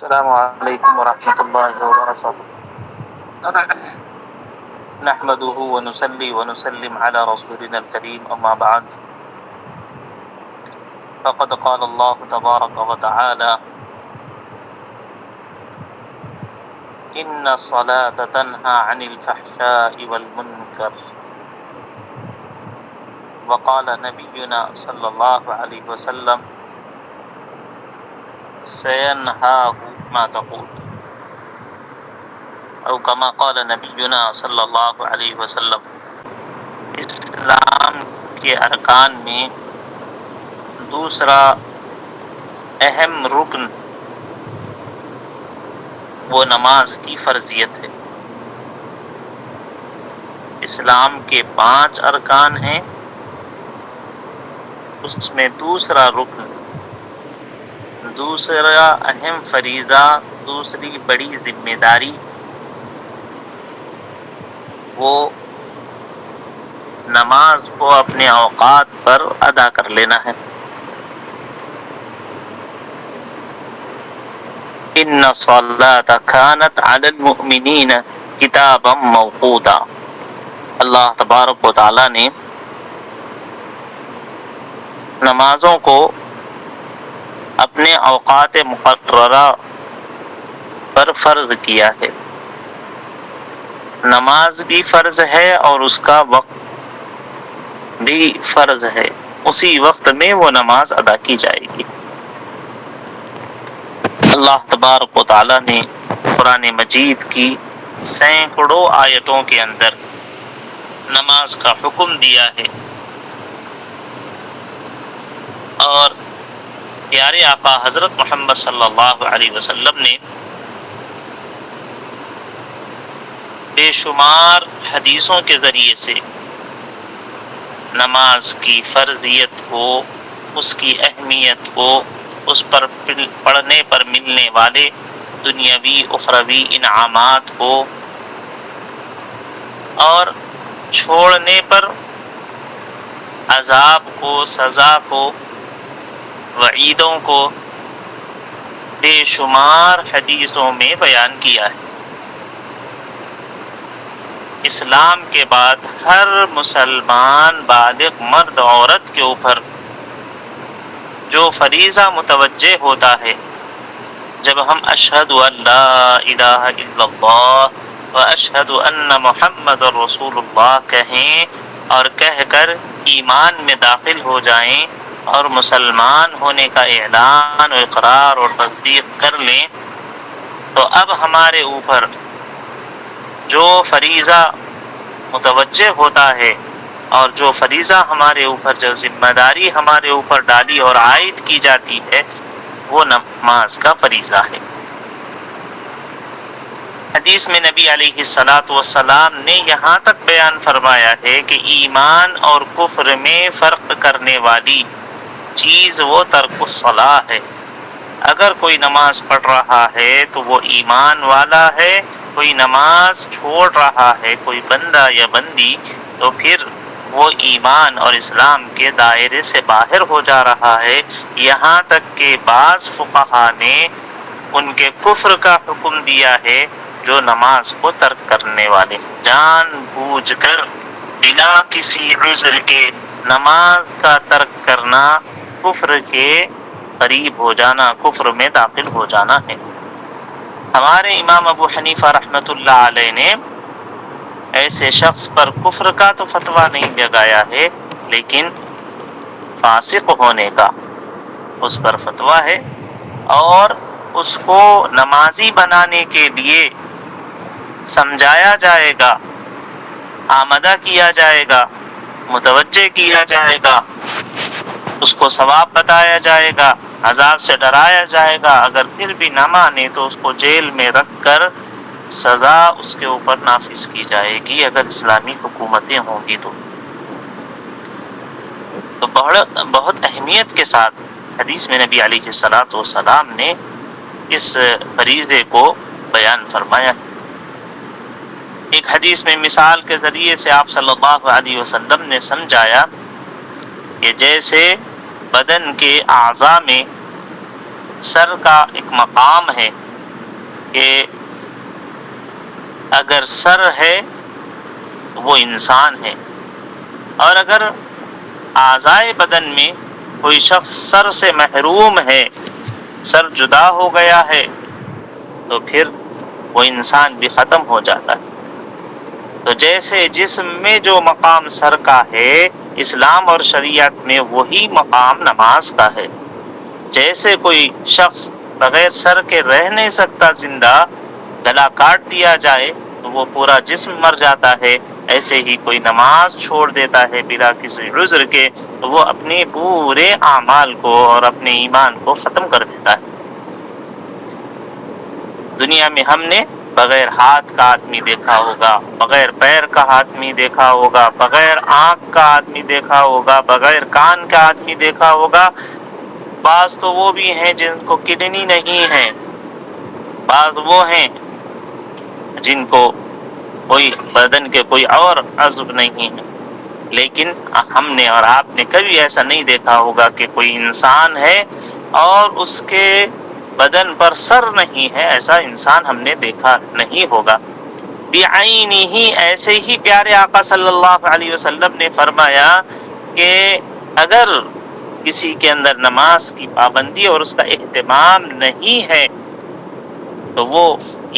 السلام علیکم ورحمۃ اللہ وبرکاتہ نحمده ونصلي ونسلم على رسولنا الكريم اما بعد فقد قال الله تبارك وتعالى ان الصلاة تنهى عن الفحشاء والمنكر وقال نبينا صلى الله عليه وسلم سينهاه ما تقول او كما قال نبینا صلی اللہ علیہ وسلم۔ اسلام کے ارکان میں دوسرا اہم رکن وہ نماز کی فرضیت ہے۔ اسلام کے 5 ارکان ہیں، اس میں دوسرا رکن، دوسرا اہم فریضہ، دوسری بڑی ذمہ داری وہ نماز کو اپنے اوقات پر ادا کر لینا ہے۔ ان الصلاۃ کانت علی المؤمنین کتابا موقوتا۔ اللہ تبارک و تعالی نے نمازوں کو اپنے اوقات مقررہ پر فرض کیا ہے۔ نماز بھی فرض ہے اور اس کا وقت بھی فرض ہے، اسی وقت میں وہ نماز ادا کی جائے گی۔ اللہ تبارک و تعالی نے قرآن مجید کی سینکڑوں آیتوں کے اندر نماز کا حکم دیا ہے، اور پیارے آقا حضرت محمد صلی اللہ علیہ وسلم نے بے شمار حدیثوں کے ذریعے سے نماز کی فرضیت کو، اس کی اہمیت کو، اس پر پڑھنے پر ملنے والے دنیاوی اخروی انعامات کو اور چھوڑنے پر عذاب کو، سزا کو، وعیدوں کو بے شمار حدیثوں میں بیان کیا ہے۔ اسلام کے بعد ہر مسلمان بالغ مرد عورت کے اوپر جو فریضہ متوجہ ہوتا ہے جب ہم اشہد ان لا الہ الا اللہ و اشہد ان محمد رسول اللہ کہیں اور کہہ کر ایمان میں داخل ہو جائیں اور مسلمان ہونے کا اعلان و اقرار اور تصدیق کر لیں، تو اب ہمارے اوپر جو فریضہ متوجہ ہوتا ہے اور جو فریضہ ہمارے اوپر، جو ذمہ داری ہمارے اوپر ڈالی اور عائد کی جاتی ہے، وہ نماز کا فریضہ ہے۔ حدیث میں نبی علیہ السلام نے یہاں تک بیان فرمایا ہے کہ ایمان اور کفر میں فرق کرنے والی چیز وہ ترک الصلاۃ ہے۔ اگر کوئی نماز پڑھ رہا ہے تو وہ ایمان والا ہے، کوئی نماز چھوڑ رہا ہے کوئی بندہ یا بندی تو پھر وہ ایمان اور اسلام کے دائرے سے باہر ہو جا رہا ہے۔ یہاں تک کہ بعض فقہا نے ان کے کفر کا حکم دیا ہے جو نماز کو ترک کرنے والے، جان بوجھ کر بلا کسی عذر کے نماز کا ترک کرنا کفر کے قریب ہو جانا، کفر میں داخل ہو جانا ہے۔ ہمارے امام ابو حنیفہ رحمۃ اللہ علیہ نے ایسے شخص پر کفر کا تو فتویٰ نہیں لگایا ہے، لیکن فاسق ہونے کا اس پر فتویٰ ہے، اور اس کو نمازی بنانے کے لیے سمجھایا جائے گا، آمدہ کیا جائے گا، متوجہ کیا جائے گا، اس کو ثواب بتایا جائے گا، عذاب سے ڈرایا جائے گا۔ اگر پھر بھی نہ مانے تو اس کو جیل میں رکھ کر سزا اس کے اوپر نافذ کی جائے گی، اگر اسلامی حکومتیں ہوں گی تو بہت اہمیت کے ساتھ حدیث میں نبی علیہ السلام نے اس فریضے کو بیان فرمایا ہے۔ ایک حدیث میں مثال کے ذریعے سے آپ صلی اللہ علیہ وسلم نے سمجھایا کہ جیسے بدن کے اعضاء میں سر کا ایک مقام ہے کہ اگر سر ہے وہ انسان ہے، اور اگر اعضائے بدن میں کوئی شخص سر سے محروم ہے، سر جدا ہو گیا ہے، تو پھر وہ انسان بھی ختم ہو جاتا ہے۔ تو جیسے جسم میں جو مقام سر کا ہے، اسلام اور شریعت میں وہی مقام نماز کا ہے۔ جیسے کوئی شخص بغیر سر کے رہ نہیں سکتا زندہ، گلا کاٹ دیا جائے تو وہ پورا جسم مر جاتا ہے، ایسے ہی کوئی نماز چھوڑ دیتا ہے بلا کسی عذر کے تو وہ اپنے پورے اعمال کو اور اپنے ایمان کو ختم کر دیتا ہے۔ دنیا میں ہم نے بغیر ہاتھ کا آدمی دیکھا ہوگا، بغیر پیر کا آدمی دیکھا ہوگا، بغیر آنکھ کا آدمی دیکھا ہوگا، بغیر کان کا آدمی دیکھا ہوگا۔ بعض تو وہ بھی ہیں جن کو کڈنی نہیں ہے، بعض وہ ہیں جن کو کوئی بدن کے کوئی اور عضو نہیں ہے، لیکن ہم نے اور آپ نے کبھی ایسا نہیں دیکھا ہوگا کہ کوئی انسان ہے اور اس کے بدن پر سر نہیں ہے، ایسا انسان ہم نے دیکھا نہیں ہوگا۔ بعینہ، ایسے ہی پیارے آقا صلی اللہ علیہ وسلم نے فرمایا کہ اگر کسی کے اندر نماز کی پابندی اور اس کا اہتمام نہیں ہے تو وہ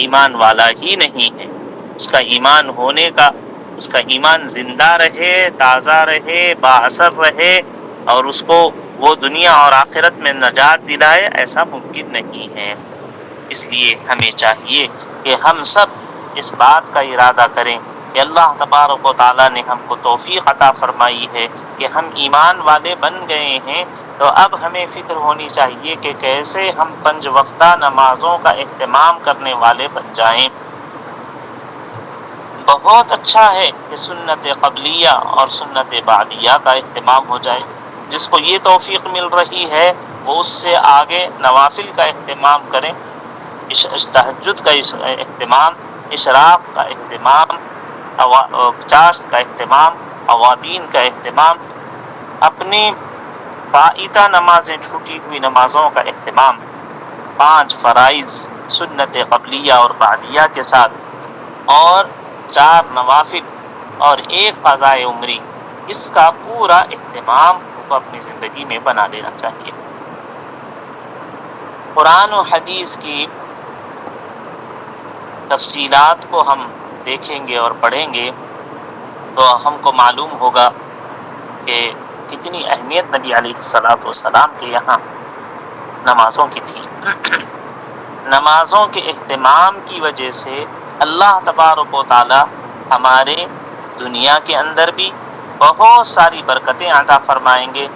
ایمان والا ہی نہیں ہے۔ اس کا ایمان ہونے کا، اس کا ایمان زندہ رہے، تازہ رہے، با اثر رہے اور اس کو وہ دنیا اور آخرت میں نجات دلائے، ایسا ممکن نہیں ہے۔ اس لیے ہمیں چاہیے کہ ہم سب اس بات کا ارادہ کریں کہ اللہ تبارک و تعالیٰ نے ہم کو توفیق عطا فرمائی ہے کہ ہم ایمان والے بن گئے ہیں، تو اب ہمیں فکر ہونی چاہیے کہ کیسے ہم 5 وقتہ نمازوں کا اہتمام کرنے والے بن جائیں۔ بہت اچھا ہے کہ سنت قبلیہ اور سنت بعدیہ کا اہتمام ہو جائے۔ جس کو یہ توفیق مل رہی ہے وہ اس سے آگے نوافل کا اہتمام کریں، تہجد کا اہتمام، اشراق کا اہتمام، چاشت کا اہتمام، اوابین کا اہتمام، اپنی فائتہ نمازیں، چھوٹی ہوئی نمازوں کا اہتمام، 5 فرائض سنت قبلیہ اور بعدیہ کے ساتھ، اور 4 نوافل اور 1 قضاء عمری، اس کا پورا اہتمام کو اپنی زندگی میں بنا لینا چاہیے۔ قرآن و حدیث کی تفصیلات کو ہم دیکھیں گے اور پڑھیں گے تو ہم کو معلوم ہوگا کہ کتنی اہمیت نبی علیہ السلام کے یہاں نمازوں کی تھی۔ نمازوں کے اہتمام کی وجہ سے اللہ تبارک و تعالی ہمارے دنیا کے اندر بھی بہت ساری برکتیں عطا فرمائیں گے،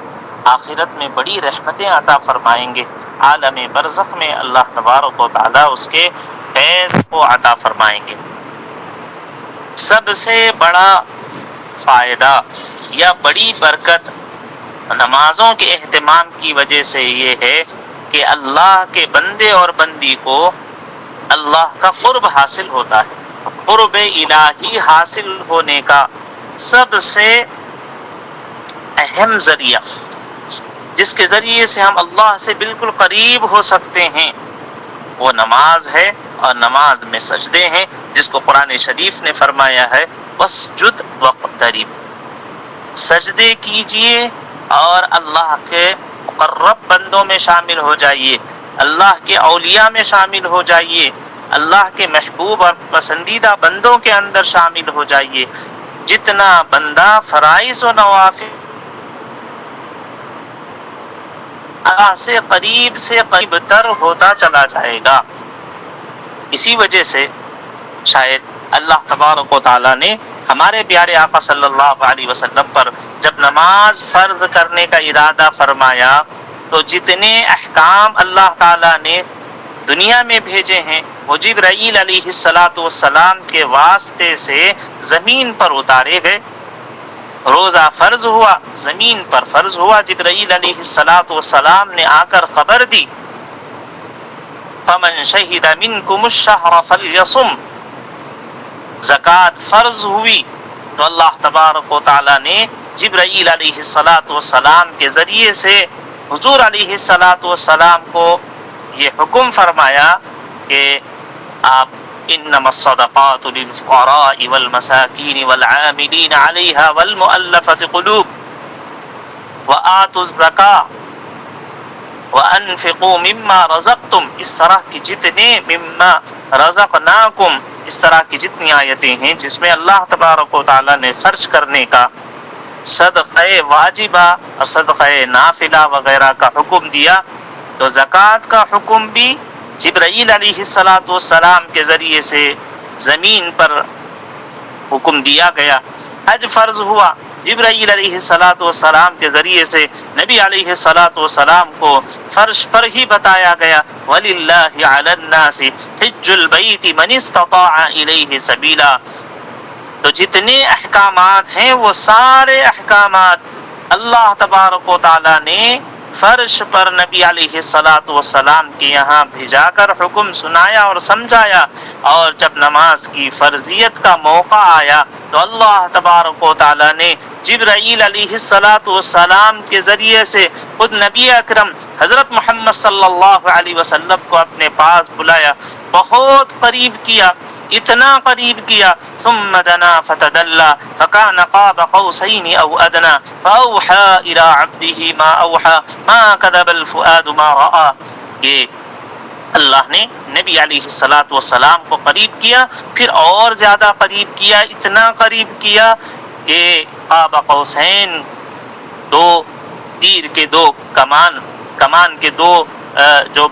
آخرت میں بڑی رحمتیں عطا فرمائیں گے، عالم برزخ میں اللہ تبارک و تعالی اس کے فیض کو عطا فرمائیں گے۔ سب سے بڑا فائدہ یا بڑی برکت نمازوں کے اہتمام کی وجہ سے یہ ہے کہ اللہ کے بندے اور بندی کو اللہ کا قرب حاصل ہوتا ہے۔ قرب الہی حاصل ہونے کا سب سے اہم ذریعہ، جس کے ذریعے سے ہم اللہ سے بالکل قریب ہو سکتے ہیں، وہ نماز ہے، اور نماز میں سجدے ہیں، جس کو قرآن شریف نے فرمایا ہے وَاسْجُدْ وَاقْتَرِب، سجدے کیجئے اور اللہ کے مقرب بندوں میں شامل ہو جائیے، اللہ کے اولیاء میں شامل ہو جائیے، اللہ کے محبوب اور پسندیدہ بندوں کے اندر شامل ہو جائیے۔ جتنا بندہ فرائض و نوافل اللہ سے قریب تر ہوتا چلا جائے گا۔ اسی وجہ سے شاید اللہ تبارک و تعالیٰ نے ہمارے پیارے آقا صلی اللہ علیہ وسلم پر جب نماز فرض کرنے کا ارادہ فرمایا تو جتنے احکام اللہ تعالیٰ نے دنیا میں بھیجے ہیں وہ جبرائیل علیہ السلام کے واسطے سے زمین پر اتارے گئے۔ روزہ فرض ہوا، زمین پر فرض ہوا، جبرائیل علیہ السلام نے آ کر خبر دی فَمَنْ شَهِدَ مِنْكُمُ الشَّهْرَ فَلْيَصُمْ، زکوٰۃ فرض ہوئی تو اللہ تبارک و تعالیٰ نے جبرائیل علیہ السلام کے ذریعے سے حضور علیہ السلام کو یہ حکم فرمایا کہ آپ انما الصدقات للفقراء والمساکین والعاملین علیہا والمؤلفۃ قلوب وآتوا الزکاۃ وَأَنفِقُوا مِمَّا رَزَقْتُمْ، اس طرح کی جتنے مِمَّا رَزَقْنَاكُمْ، اس طرح کی جتنی آیتیں ہیں جس میں اللہ تبارک و تعالیٰ نے خرچ کرنے کا، صدقہ واجبہ اور صدقہ نافلہ وغیرہ کا حکم دیا، تو زکوٰۃ کا حکم بھی جبرائیل علیہ السلام کے ذریعے سے زمین پر حکم دیا گیا۔ حج فرض ہوا، جبرائیل علیہ السلام کے ذریعے سے نبی علیہ السلام کو فرش پر ہی بتایا گیا، وَلِلَّهِ عَلَى النَّاسِ حِجُّ الْبَيْتِ مَنِ اسْتَطَاعَ إِلَيْهِ سَبِيلًا۔ تو جتنے احکامات ہیں وہ سارے احکامات اللہ تبارک و تعالیٰ نے فرش پر نبی علیہ السلام کے یہاں بھیجا کر حکم سنایا اور سمجھایا، اور جب نماز کی فرضیت کا موقع آیا تو اللہ تبارک و تعالیٰ نے جبرائیل علیہ السلام کے ذریعے سے خود نبی اکرم حضرت محمد صلی اللہ علیہ وسلم کو اپنے پاس بلایا، بہت قریب کیا، اتنا قریب کیا، ثم دنا فتدلى فكان قاب قوسين او ادنى فاوحى الى عبده ما اوحى ما كذب الفؤاد ما راى۔ یہ اللہ نے نبی علیہ السلام کو قریب کیا، پھر اور زیادہ قریب کیا، اتنا قریب کیا کہ قاب قوسین، دو تیر کے دو کمان کے دو جو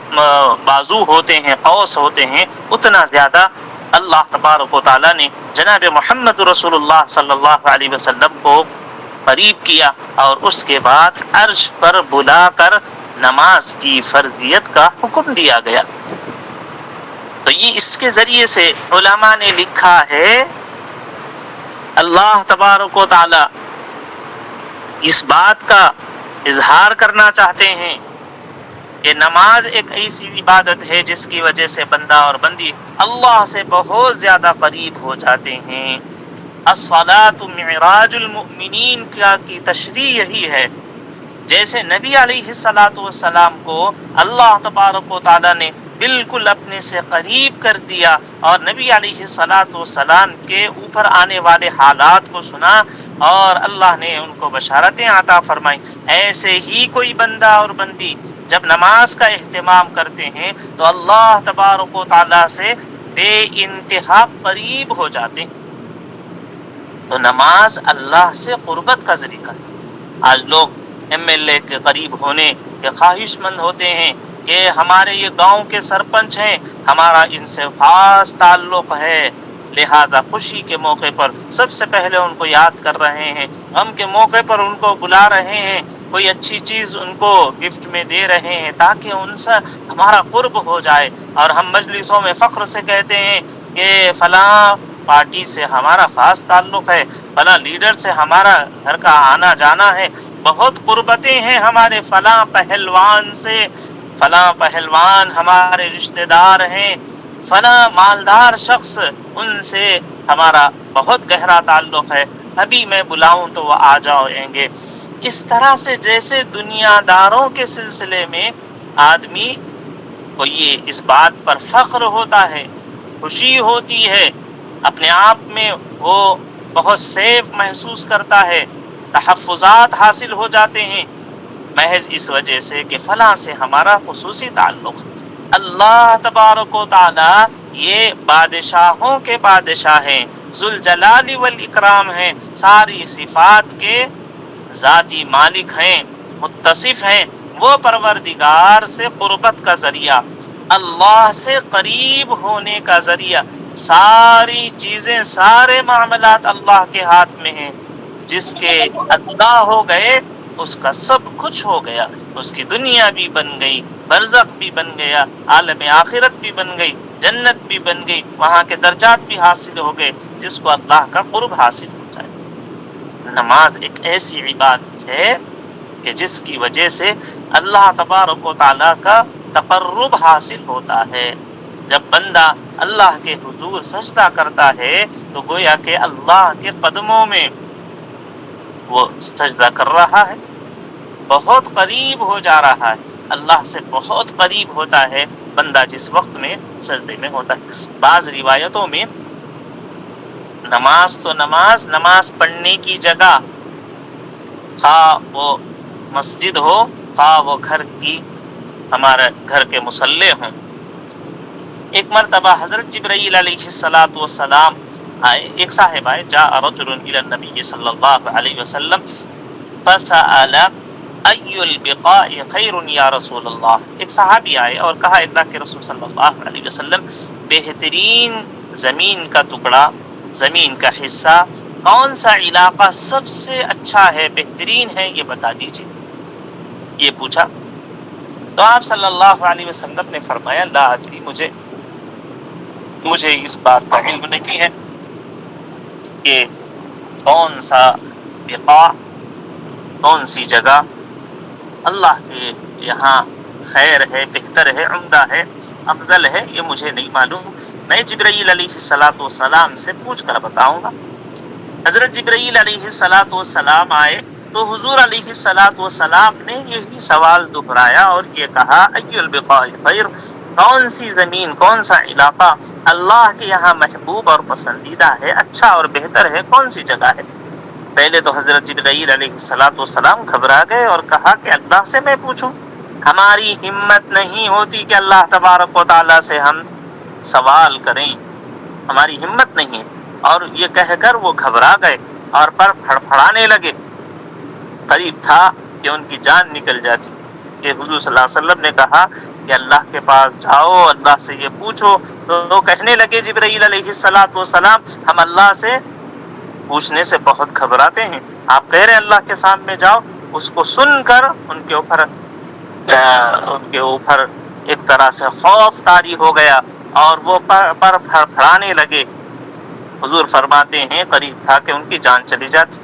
بازو ہوتے ہیں، قوس ہوتے ہیں، اتنا زیادہ اللہ تبارک و تعالیٰ نے جناب محمد رسول اللہ صلی اللہ علیہ وسلم کو قریب کیا، اور اس کے بعد عرش پر بلا کر نماز کی فرضیت کا حکم دیا گیا۔ تو یہ اس کے ذریعے سے علماء نے لکھا ہے، اللہ تبارک و تعالی اس بات کا اظہار کرنا چاہتے ہیں کہ نماز ایک ایسی عبادت ہے جس کی وجہ سے بندہ اور بندی اللہ سے بہت زیادہ قریب ہو جاتے ہیں۔ الصلاۃ معراج المؤمنین کی تشریح یہی ہے، جیسے نبی علیہ السلام کو اللہ تبارک و تعالیٰ نے بالکل اپنے سے قریب کر دیا اور نبی علیہ السلام کے اوپر آنے والے حالات کو سنا اور اللہ نے ان کو بشارتیں عطا فرمائی، ایسے ہی کوئی بندہ اور بندی جب نماز کا اہتمام کرتے ہیں تو اللہ تبارک و تعالیٰ سے بے انتہا قریب ہو جاتے ہیں۔ تو نماز اللہ سے قربت کا ذریعہ ہے۔ آج لوگ MLA کے قریب ہونے کے خواہش مند ہوتے ہیں کہ ہمارے یہ گاؤں کے سرپنچ ہیں، ہمارا ان سے خاص تعلق ہے، لہذا خوشی کے موقع پر سب سے پہلے ان کو یاد کر رہے ہیں، غم کے موقع پر ان کو بلا رہے ہیں، کوئی اچھی چیز ان کو گفٹ میں دے رہے ہیں تاکہ ان سے ہمارا قرب ہو جائے، اور ہم مجلسوں میں فخر سے کہتے ہیں کہ فلاں پارٹی سے ہمارا خاص تعلق ہے، فلاں لیڈر سے ہمارا گھر کا آنا جانا ہے، بہت قربتیں ہیں ہمارے فلاں پہلوان سے، فلاں پہلوان ہمارے رشتہ دار ہیں، فلاں مالدار شخص ان سے ہمارا بہت گہرا تعلق ہے، ابھی میں بلاؤں تو وہ آ جائیں گے۔ اس طرح سے جیسے دنیا داروں کے سلسلے میں آدمی کو یہ اس بات پر فخر ہوتا ہے، خوشی ہوتی ہے، اپنے آپ میں وہ بہت سیف محسوس کرتا ہے، تحفظات حاصل ہو جاتے ہیں، محض اس وجہ سے کہ فلاں سے ہمارا خصوصی تعلق۔ اللہ تبارک و تعالی یہ بادشاہوں کے بادشاہ ہیں، ذوالجلال والاکرام ہیں، ساری صفات کے ذاتی مالک ہیں، متصف ہیں، وہ پروردگار سے قربت کا ذریعہ، اللہ سے قریب ہونے کا ذریعہ، ساری چیزیں، سارے معاملات اللہ کے ہاتھ میں ہیں۔ جس کے اللہ ہو گئے اس کا سب کچھ ہو گیا، اس کی دنیا بھی بن گئی، برزخ بھی بن گیا، عالم آخرت بھی بن گئی، جنت بھی بن گئی، وہاں کے درجات بھی حاصل ہو گئے جس کو اللہ کا قرب حاصل ہو جائے۔ نماز ایک ایسی عبادت ہے کہ جس کی وجہ سے اللہ تبارک و تعالیٰ کا تقرب حاصل ہوتا ہے۔ جب بندہ اللہ کے حضور سجدہ کرتا ہے تو گویا کہ اللہ کے قدموں میں وہ سجدہ کر رہا ہے، بہت قریب ہو جا رہا ہے، اللہ سے بہت قریب ہوتا ہے، بندہ جس وقت میں سجدے میں ہوتا ہے۔ بعض روایتوں میں نماز تو نماز پڑھنے کی جگہ، خواہ وہ مسجد ہو خواہ وہ ہمارے گھر کے مصلے ہوں۔ ایک مرتبہ حضرت جبرائیل علیہ السلام آئے، ایک صاحب آئے، جاء رجل الی النبی صلی اللہ علیہ وسلم فسأل ای البقاء خیر یا رسول اللہ۔ ایک صحابی آئے اور کہا اللہ کے رسول صلی اللہ علیہ وسلم، بہترین زمین کا ٹکڑا، زمین کا حصہ، کون سا علاقہ سب سے اچھا ہے، بہترین ہے، یہ بتا دیجیے۔ یہ پوچھا تو آپ صلی اللہ علیہ وسلم نے فرمایا، لا ادری، مجھے اس بات کا علم نہیں ہے کہ کون سا بقاع، کون سی جگہ اللہ کے یہاں خیر ہے، بہتر ہے، عمدہ ہے، افضل ہے، یہ مجھے نہیں معلوم، میں جبرائیل علیہ السلام سے پوچھ کر بتاؤں گا۔ حضرت جبرائیل علیہ السلام آئے تو حضور علیہ السلام نے یہی سوال دہرایا اور یہ کہا، ای البقاء خیر، کون سی زمین، کون سا علاقہ اللہ کے یہاں محبوب اور پسندیدہ ہے، اچھا اور بہتر ہے، کون سی جگہ ہے؟ پہلے تو حضرت جبرائیل علیہ السلام گھبرا گئے اور کہا کہ اللہ سے میں پوچھوں؟ ہماری ہمت نہیں ہوتی کہ اللہ تبارک و تعالیٰ سے ہم سوال کریں، ہماری ہمت نہیں ہے۔ اور یہ کہہ کر وہ گھبرا گئے اور پر پھڑپھڑانے لگے، قریب تھا کہ ان کی جان نکل جاتی کہ حضور صلی اللہ علیہ وسلم نے کہا کہ اللہ کے پاس جاؤ، اللہ سے یہ پوچھو۔ تو وہ کہنے لگے جبرائیل علیہ السلام، ہم اللہ سے پوچھنے سے بہت گھبراتے ہیں، آپ کہہ رہے ہیں اللہ کے سامنے جاؤ۔ اس کو سن کر ان کے اوپر ایک طرح سے خوف طاری ہو گیا اور وہ پر پھڑپھڑانے لگے۔ حضور فرماتے ہیں قریب تھا کہ ان کی جان چلی جاتی،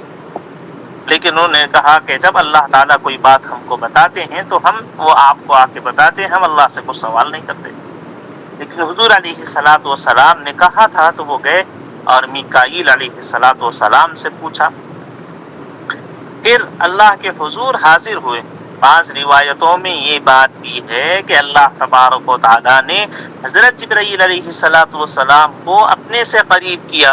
لیکن انہوں نے کہا کہ جب اللہ تعالیٰ کوئی بات ہم کو بتاتے ہیں تو وہ آپ کو آ کے بتاتے ہیں، ہم اللہ سے کوئی سوال نہیں کرتے۔ لیکن حضور علیہ السلام نے کہا تھا تو وہ گئے اور میکائیل علیہ السلام سے پوچھا، پھر اللہ کے حضور حاضر ہوئے۔ بعض روایتوں میں یہ بات بھی ہے کہ اللہ تبارک و تعالیٰ نے حضرت جبرائیل علیہ السلام کو اپنے سے قریب کیا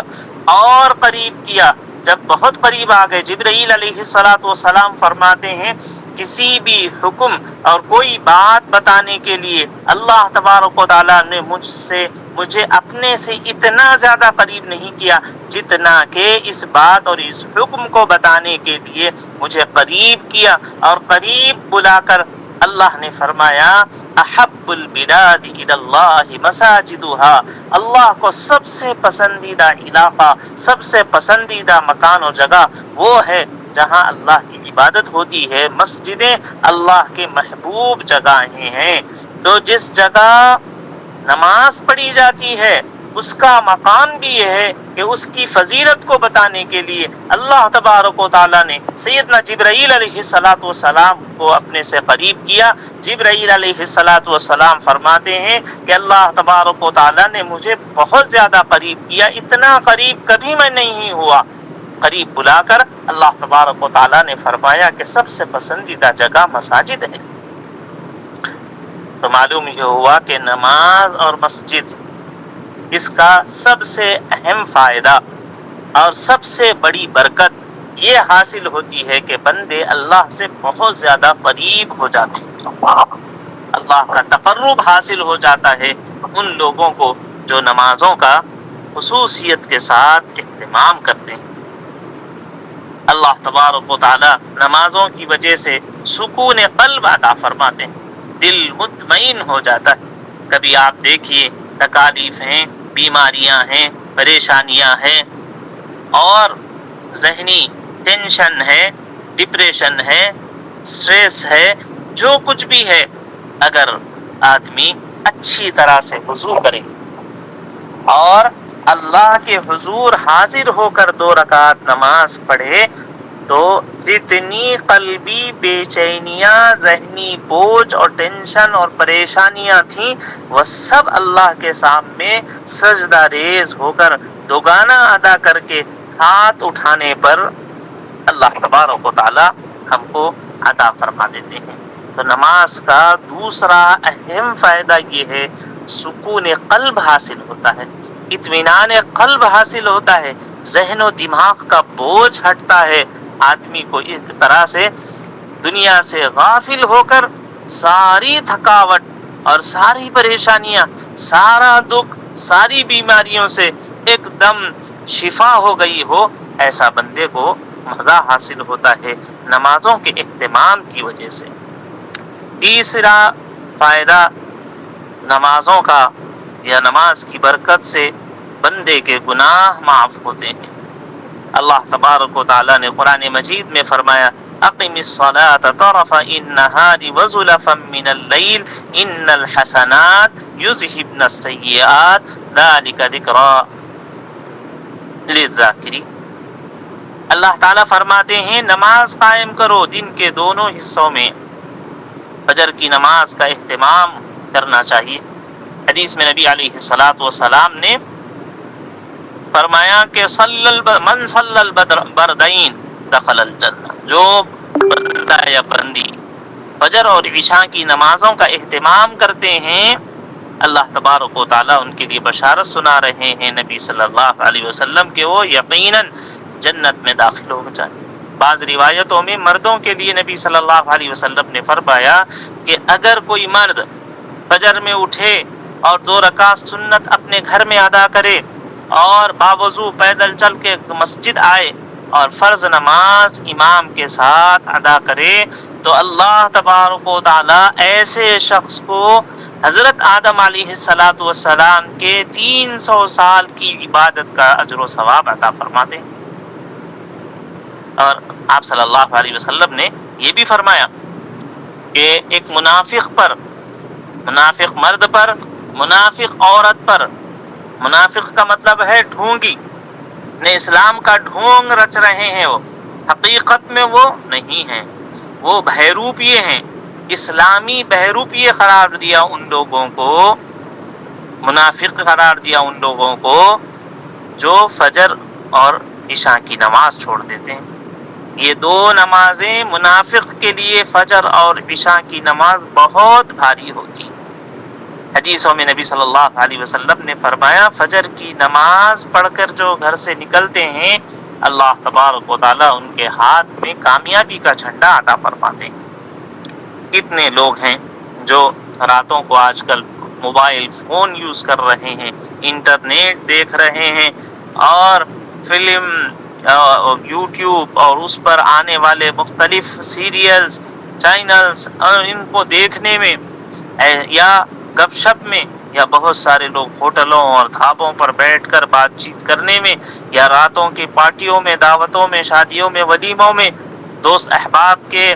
اور قریب کیا۔ جب بہت قریب آ گئے، جبرائیل علیہ السلام فرماتے ہیں کسی بھی حکم اور کوئی بات بتانے کے لیے اللہ تبارک و تعالیٰ نے مجھے اپنے سے اتنا زیادہ قریب نہیں کیا جتنا کہ اس بات اور اس حکم کو بتانے کے لیے مجھے قریب کیا، اور قریب بلا کر اللہ نے فرمایا، احب البلاد الی اللہ مساجدها، اللہ کو سب سے پسندیدہ علاقہ، سب سے پسندیدہ مکان اور جگہ وہ ہے جہاں اللہ کی عبادت ہوتی ہے، مسجدیں اللہ کے محبوب جگہیں ہیں۔ تو جس جگہ نماز پڑھی جاتی ہے اس کا مقام بھی یہ ہے کہ اس کی فضیلت کو بتانے کے لیے اللہ تبارک و تعالیٰ نے سیدنا جبرائیل علیہ السلام کو اپنے سے قریب کیا۔ جبرائیل علیہ السلام فرماتے ہیں کہ اللہ تبارک و تعالیٰ نے مجھے بہت زیادہ قریب کیا، اتنا قریب کبھی میں نہیں ہوا۔ قریب بلا کر اللہ تبارک و تعالیٰ نے فرمایا کہ سب سے پسندیدہ جگہ مساجد ہے۔ تو معلوم یہ ہوا کہ نماز اور مسجد، اس کا سب سے اہم فائدہ اور سب سے بڑی برکت یہ حاصل ہوتی ہے کہ بندے اللہ سے بہت زیادہ قریب ہو جاتے ہیں، اللہ کا تقرب حاصل ہو جاتا ہے ان لوگوں کو جو نمازوں کا خصوصیت کے ساتھ اہتمام کرتے ہیں۔ اللہ تبارک و تعالی نمازوں کی وجہ سے سکون قلب عطا فرماتے ہیں، دل مطمئن ہو جاتا ہے۔ کبھی آپ دیکھیے تکالیف ہیں، بیماریاں ہیں، پریشانیاں ہیں اور ذہنی ٹینشن ہے، ڈپریشن ہے، سٹریس ہے، جو کچھ بھی ہے، اگر آدمی اچھی طرح سے وضو کرے اور اللہ کے حضور حاضر ہو کر 2 رکعت نماز پڑھے تو جتنی قلبی بے چینیاں، ذہنی بوجھ اور ٹینشن اور پریشانیاں تھیں وہ سب اللہ کے سامنے سجدہ ریز ہو کر دوگانہ ادا کر کے ہاتھ اٹھانے پر اللہ تبارک و تعالی ہم کو عطا فرما دیتے ہیں۔ تو نماز کا دوسرا اہم فائدہ یہ ہے سکون قلب حاصل ہوتا ہے، اطمینان قلب حاصل ہوتا ہے، ذہن و دماغ کا بوجھ ہٹتا ہے، آدمی کو اس طرح سے دنیا سے غافل ہو کر ساری تھکاوٹ اور ساری پریشانیاں، سارا دکھ، ساری بیماریوں سے ایک دم شفا ہو گئی ہو، ایسا بندے کو مزہ حاصل ہوتا ہے نمازوں کے اہتمام کی وجہ سے۔ تیسرا فائدہ نمازوں کا یا نماز کی برکت سے بندے کے گناہ معاف ہوتے ہیں۔ اللہ تبارک و تعالیٰ نے قرآن مجید میں فرمایا اقم الصلاة طرفا النہار وزلفا من اللیل ان الحسنات یذہبن السیئات ذلک ذکری للذاکرین۔ اللہ تعالیٰ فرماتے ہیں نماز قائم کرو دن کے دونوں حصوں میں، فجر کی نماز کا اہتمام کرنا چاہیے۔ حدیث میں نبی علیہ الصلوۃ والسلام نے فرمایا کہ من صلی البردین دخل الجنہ، جو بندہ یا بندی فجر اور عشاء کی نمازوں کا اہتمام کرتے ہیں، اللہ تبارک و تعالیٰ ان کے لیے بشارت سنا رہے ہیں نبی صلی اللہ علیہ وسلم کہ وہ یقیناً جنت میں داخل ہو جائیں۔ بعض روایتوں میں مردوں کے لیے نبی صلی اللہ علیہ وسلم نے فرمایا کہ اگر کوئی مرد فجر میں اٹھے اور 2 رکعت سنت اپنے گھر میں ادا کرے اور باوضو پیدل چل کے مسجد آئے اور فرض نماز امام کے ساتھ ادا کرے تو اللہ تبارک و تعالیٰ ایسے شخص کو حضرت آدم علیہ السلام کے 300 سال کی عبادت کا اجر و ثواب عطا فرما دیں۔ اور آپ صلی اللہ علیہ وسلم نے یہ بھی فرمایا کہ ایک منافق پر، منافق مرد پر، منافق عورت پر، منافق کا مطلب ہے ڈھونگی، نے اسلام کا ڈھونگ رچ رہے ہیں، وہ حقیقت میں وہ نہیں ہیں، وہ بہروپیے ہیں، اسلامی بہروپیے قرار دیا ان لوگوں کو، منافق قرار دیا ان لوگوں کو جو فجر اور عشاء کی نماز چھوڑ دیتے ہیں۔ یہ 2 نمازیں منافق کے لیے فجر اور عشاء کی نماز بہت بھاری ہوتی ہے۔ حدیثوں میں نبی صلی اللہ علیہ وسلم نے فرمایا فجر کی نماز پڑھ کر جو گھر سے نکلتے ہیں اللہ تبارک و تعالیٰ ان کے ہاتھ میں کامیابی کا جھنڈا عطا فرماتے ہیں۔ کتنے لوگ ہیں جو راتوں کو آج کل موبائل فون یوز کر رہے ہیں، انٹرنیٹ دیکھ رہے ہیں اور فلم یوٹیوب اور اس پر آنے والے مختلف سیریلز، چینلز اور ان کو دیکھنے میں یا گپ شپ میں، یا بہت سارے لوگ ہوٹلوں اور ڈھابوں پر بیٹھ کر بات چیت کرنے میں، یا راتوں کی پارٹیوں میں، دعوتوں میں، شادیوں میں، ولیموں میں دوست احباب کے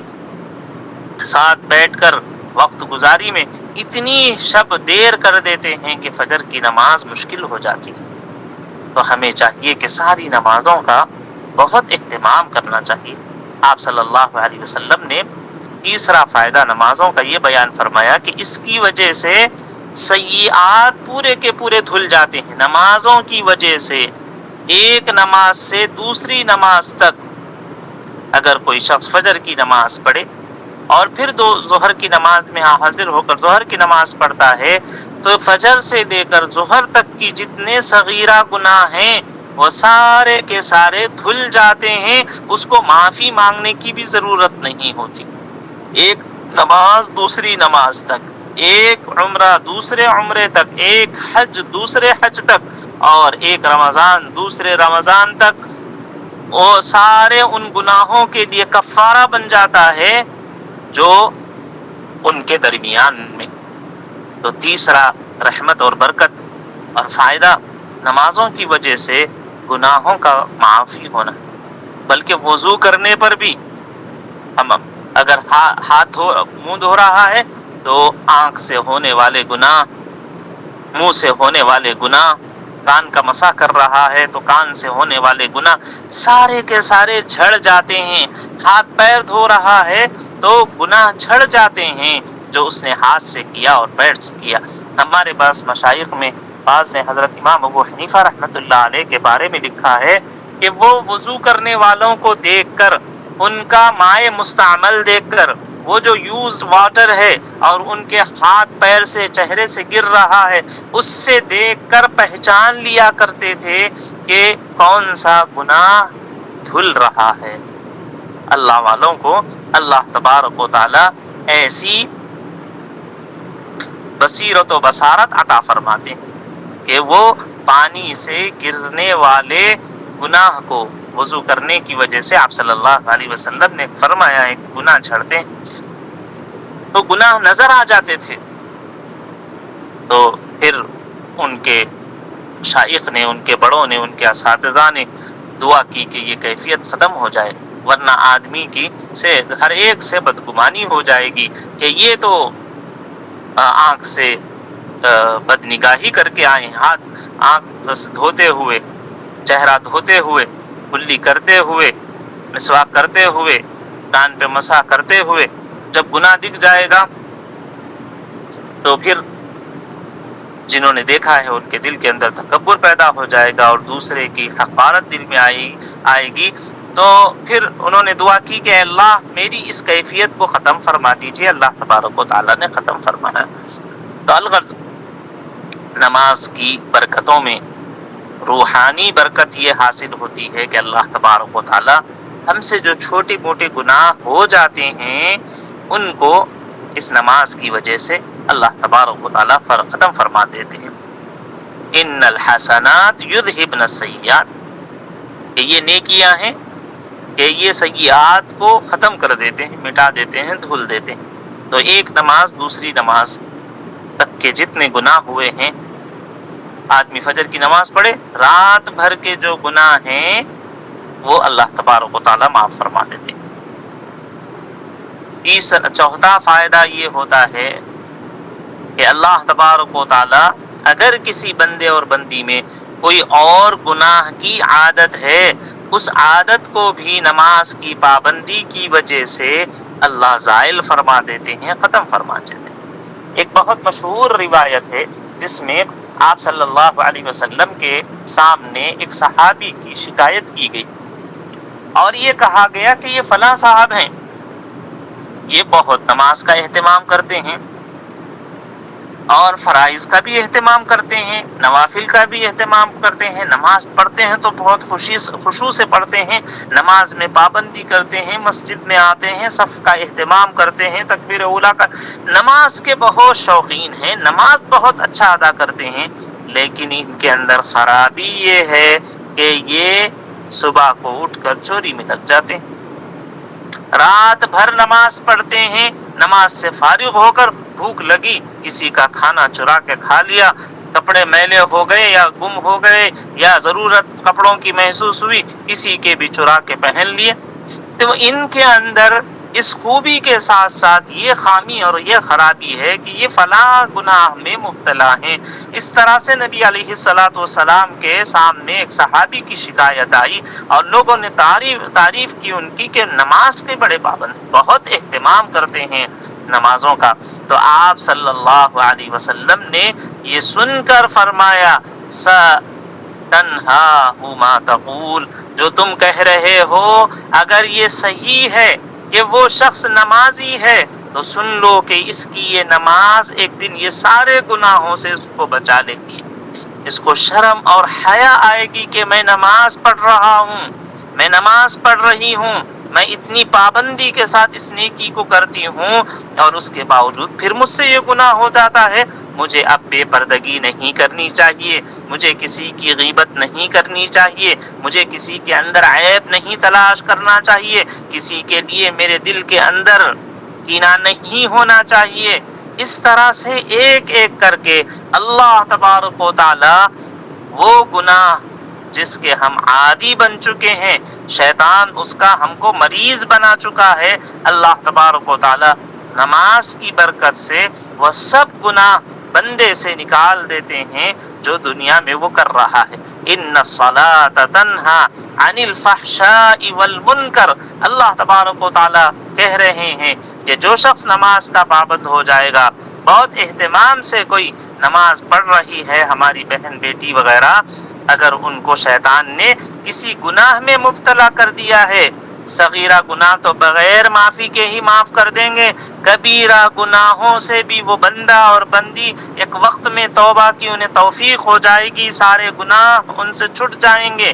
ساتھ بیٹھ کر وقت گزاری میں اتنی شب دیر کر دیتے ہیں کہ فجر کی نماز مشکل ہو جاتی ہے۔ تو ہمیں چاہیے کہ ساری نمازوں کا بہت اہتمام کرنا چاہیے۔ آپ صلی اللہ علیہ وسلم نے تیسرا فائدہ نمازوں کا یہ بیان فرمایا کہ اس کی وجہ سے سیئات پورے کے پورے دھل جاتے ہیں۔ نمازوں کی وجہ سے ایک نماز سے دوسری نماز تک اگر کوئی شخص فجر کی نماز پڑھے اور پھر ظہر کی نماز میں حاضر ہو کر ظہر کی نماز پڑھتا ہے تو فجر سے لے کر ظہر تک کی جتنے صغیرہ گناہ ہیں وہ سارے کے سارے دھل جاتے ہیں، اس کو معافی مانگنے کی بھی ضرورت نہیں ہوتی۔ ایک نماز دوسری نماز تک، ایک عمرہ دوسرے عمرے تک، ایک حج دوسرے حج تک، اور ایک رمضان دوسرے رمضان تک، وہ سارے ان گناہوں کے لیے کفارہ بن جاتا ہے جو ان کے درمیان میں۔ تو تیسرا رحمت اور برکت اور فائدہ نمازوں کی وجہ سے گناہوں کا معافی ہونا، بلکہ وضو کرنے پر بھی ہم اگر منہ دھو رہا ہے تو آنکھ سے ہونے والے گناہ، منہ سے ہونے والے گناہ، کان کا مسح کر رہا ہے تو کان سے ہونے والے گناہ سارے کے سارے جھڑ جاتے ہیں۔ ہاتھ پیر دھو رہا ہے تو گناہ جھڑ جاتے ہیں جو اس نے ہاتھ سے کیا اور پیر سے کیا۔ ہمارے پاس مشائخ میں بعض نے حضرت امام ابو حنیفہ رحمۃ اللہ علیہ کے بارے میں لکھا ہے کہ وہ وضو کرنے والوں کو دیکھ کر، ان کا مائع مستعمل دیکھ کر وہ جو یوزڈ واٹر ہے اور ان کے ہاتھ پیر سے چہرے سے گر رہا ہے، اس سے دیکھ کر پہچان لیا کرتے تھے کہ کون سا گناہ دھل رہا ہے۔ اللہ والوں کو اللہ تبارک و تعالی ایسی بصیرت و بصارت عطا فرماتے ہیں کہ وہ پانی سے گرنے والے گناہ کو وضو کرنے کی وجہ سے آپ صلی اللہ علیہ وسلم نے فرمایا ہے کہ گناہ جھڑتے ہیں، تو گناہ نظر آ جاتے تھے۔ تو پھر ان کے شائخ نے، ان کے بڑوں نے، ان کے اساتذہ نے دعا کی کہ یہ کیفیت ختم ہو جائے، ورنہ آدمی کی سے ہر ایک سے بدگمانی ہو جائے گی کہ یہ تو آنکھ سے بد نگاہی کر کے آئے، آنکھ دھوتے ہوئے، چہرہ دھوتے ہوئے، کلی کرتے ہوئے، مسواک کرتے ہوئے، کان پہ مسح کرتے ہوئے، جب گناہ دکھ جائے گا تو پھر جنہوں نے دیکھا ہے ان کے دل کے اندر تکبر پیدا ہو جائے گا اور دوسرے کی حقارت دل میں آئے گی۔ تو پھر انہوں نے دعا کی کہ اللہ میری اس کیفیت کو ختم فرما دیجیے۔ اللہ تبارک و تعالیٰ نے ختم فرمایا۔ تو الغرض نماز کی برکتوں میں روحانی برکت یہ حاصل ہوتی ہے کہ اللہ تبارک و تعالیٰ ہم سے جو چھوٹے موٹے گناہ ہو جاتے ہیں ان کو اس نماز کی وجہ سے اللہ تبارک و تعالیٰ ختم فرما دیتے ہیں۔ ان الحسنات یذہبن السیئات، کہ یہ نیکیاں ہیں کہ یہ سیئات کو ختم کر دیتے ہیں، مٹا دیتے ہیں، دھل دیتے ہیں۔ تو ایک نماز دوسری نماز تک کے جتنے گناہ ہوئے ہیں، آدمی فجر کی نماز پڑھے، رات بھر کے جو گناہ ہیں وہ اللہ تبارک و تعالیٰ معاف فرما دیتے ہیں۔ چوتھا فائدہ یہ ہوتا ہے کہ اللہ تبارک و تعالیٰ اگر کسی بندے اور بندی میں کوئی اور گناہ کی عادت ہے، اس عادت کو بھی نماز کی پابندی کی وجہ سے اللہ زائل فرما دیتے ہیں، ختم فرما دیتے ہیں۔ ایک بہت مشہور روایت ہے جس میں آپ صلی اللہ علیہ وسلم کے سامنے ایک صحابی کی شکایت کی گئی اور یہ کہا گیا کہ یہ فلاں صاحب ہیں، یہ بہت نماز کا اہتمام کرتے ہیں اور فرائض کا بھی اہتمام کرتے ہیں، نوافل کا بھی اہتمام کرتے ہیں، نماز پڑھتے ہیں تو بہت خشوع سے پڑھتے ہیں، نماز میں پابندی کرتے ہیں، مسجد میں آتے ہیں، صف کا اہتمام کرتے ہیں، تکبیر اولیٰ کا، نماز کے بہت شوقین ہیں، نماز بہت اچھا ادا کرتے ہیں، لیکن ان کے اندر خرابی یہ ہے کہ یہ صبح کو اٹھ کر چوری میں لگ جاتے ہیں، رات بھر نماز پڑھتے ہیں، نماز سے فارغ ہو کر بھوک لگی، کسی کا کھانا چرا کے کھا لیا، کپڑے میلے ہو گئے یا گم ہو گئے یا ضرورت کپڑوں کی محسوس ہوئی، کسی کے بھی چرا کے پہن لیے۔ تو ان کے اندر اس خوبی کے ساتھ ساتھ یہ خامی اور یہ خرابی ہے کہ یہ فلاں گناہ میں مبتلا ہیں۔ اس طرح سے نبی علیہ الصلوۃ والسلام کے سامنے ایک صحابی کی شکایت آئی اور لوگوں نے تعریف کی ان کی کہ نماز کے بڑے پابند ہیں، بہت اہتمام کرتے ہیں نمازوں کا۔ تو آپ صلی اللہ علیہ وسلم نے یہ سن کر فرمایا تنہا ما تقول، جو تم کہہ رہے ہو اگر یہ صحیح ہے کہ وہ شخص نمازی ہے تو سن لو کہ اس کی یہ نماز ایک دن یہ سارے گناہوں سے اس کو بچا لے گی، اس کو شرم اور حیا آئے گی کہ میں نماز پڑھ رہا ہوں، میں نماز پڑھ رہی ہوں، میں اتنی پابندی کے ساتھ اس نیکی کو کرتی ہوں اور اس کے باوجود پھر مجھ سے یہ گناہ ہو جاتا ہے۔ مجھے اب بے پردگی نہیں کرنی چاہیے، مجھے کسی کی غیبت نہیں کرنی چاہیے، مجھے کسی کے اندر عیب نہیں تلاش کرنا چاہیے، کسی کے لیے میرے دل کے اندر کینہ نہیں ہونا چاہیے۔ اس طرح سے ایک ایک کر کے اللہ تبارک و تعالی وہ گناہ جس کے ہم عادی بن چکے ہیں، شیطان اس کا ہم کو مریض بنا چکا ہے، اللہ تبارک و تعالی نماز کی برکت سے وہ سب گناہ بندے سے نکال دیتے ہیں جو دنیا میں وہ کر رہا ہے۔ ان الصلاۃ تنہا عن الفحشاء والمنکر، اللہ تبارک و تعالی کہہ رہے ہیں کہ جو شخص نماز کا پابند ہو جائے گا، بہت اہتمام سے کوئی نماز پڑھ رہی ہے ہماری بہن بیٹی وغیرہ، اگر ان کو شیطان نے کسی گناہ میں مبتلا کر دیا ہے صغیرہ گناہ تو بغیر معافی کے ہی معاف کر دیں گے، کبیرہ گناہوں سے بھی وہ بندہ اور بندی ایک وقت میں توبہ کی انہیں توفیق ہو جائے گی، سارے گناہ ان سے چھٹ جائیں گے،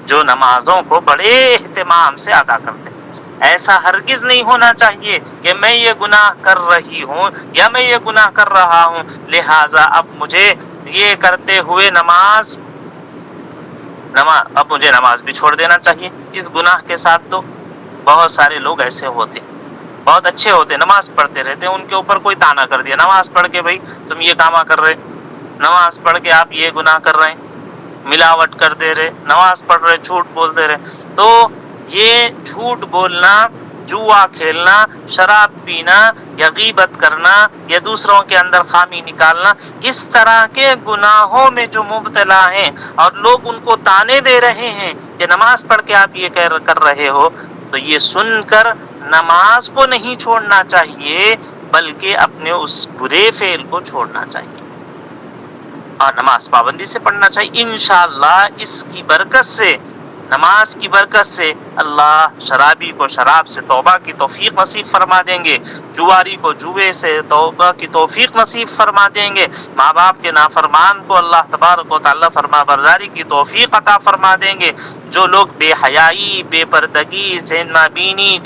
جو نمازوں کو بڑے اہتمام سے ادا کرتے ہیں۔ ایسا ہرگز نہیں ہونا چاہیے کہ میں یہ گناہ کر رہی ہوں یا میں یہ گناہ کر رہا ہوں، لہٰذا اب مجھے یہ کرتے ہوئے اب مجھے نماز بھی چھوڑ دینا چاہیے۔ اس گناہ کے ساتھ تو بہت سارے لوگ ایسے ہوتے ہیں، بہت اچھے ہوتے، نماز پڑھتے رہتے ہیں، ان کے اوپر کوئی تانا کر دیا، نماز پڑھ کے بھائی تم یہ کام کر رہے، نماز پڑھ کے آپ یہ گناہ کر رہے ہیں، ملاوٹ کر دے رہے، نماز پڑھ رہے جھوٹ بول دے رہے۔ تو یہ جھوٹ بولنا، جوا کھیلنا، شراب پینا یا غیبت کرنا یا دوسروں کے اندر خامی نکالنا، اس طرح کے گناہوں میں جو مبتلا ہیں اور لوگ ان کو تانے دے رہے ہیں کہ نماز پڑھ کے آپ یہ کر رہے ہو، تو یہ سن کر نماز کو نہیں چھوڑنا چاہیے بلکہ اپنے اس برے فعل کو چھوڑنا چاہیے اور نماز پابندی سے پڑھنا چاہیے۔ انشاءاللہ اس کی برکت سے، نماز کی برکت سے اللہ شرابی کو شراب سے توبہ کی توفیق نصیب فرما دیں گے، جواری کو جوے سے توبہ کی توفیق نصیب فرما دیں گے، ماں باپ کے نافرمان کو اللہ تبارک و تعالی فرما برداری کی توفیق عطا فرما دیں گے۔ جو لوگ بے حیائی، بے پردگی، سینما بینی،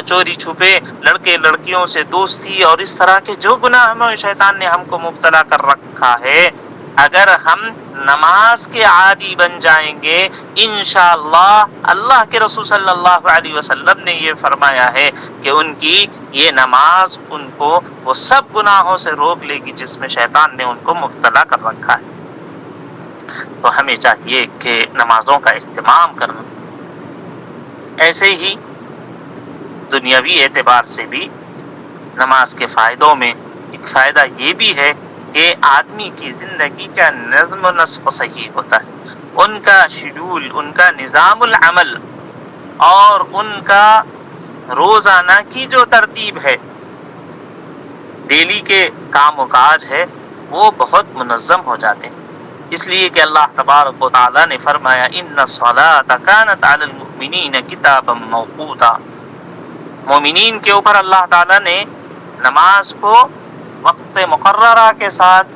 چوری چھپے، لڑکے لڑکیوں سے دوستی اور اس طرح کے جو گناہ ہمیں شیطان نے ہم کو مبتلا کر رکھا ہے، اگر ہم نماز کے عادی بن جائیں گے، انشاءاللہ اللہ کے رسول صلی اللہ علیہ وسلم نے یہ فرمایا ہے کہ ان کی یہ نماز ان کو وہ سب گناہوں سے روک لے گی جس میں شیطان نے ان کو مبتلا کر رکھا ہے۔ تو ہمیں چاہیے کہ نمازوں کا اہتمام کرنا، ایسے ہی دنیاوی اعتبار سے بھی نماز کے فائدوں میں ایک فائدہ یہ بھی ہے کہ آدمی کی زندگی کا نظم و نسق صحیح ہوتا ہے، ان کا شیڈول، ان کا نظام العمل اور ان کا روزانہ کی جو ترتیب ہے، ڈیلی کے کام و کاج ہے، وہ بہت منظم ہو جاتے ہیں۔ اس لیے کہ اللہ تبارک و تعالیٰ نے فرمایا ان الصلاۃ کانت علی المؤمنین کتابا موقوتا، مومنین کے اوپر اللہ تعالیٰ نے نماز کو وقت مقررہ کے ساتھ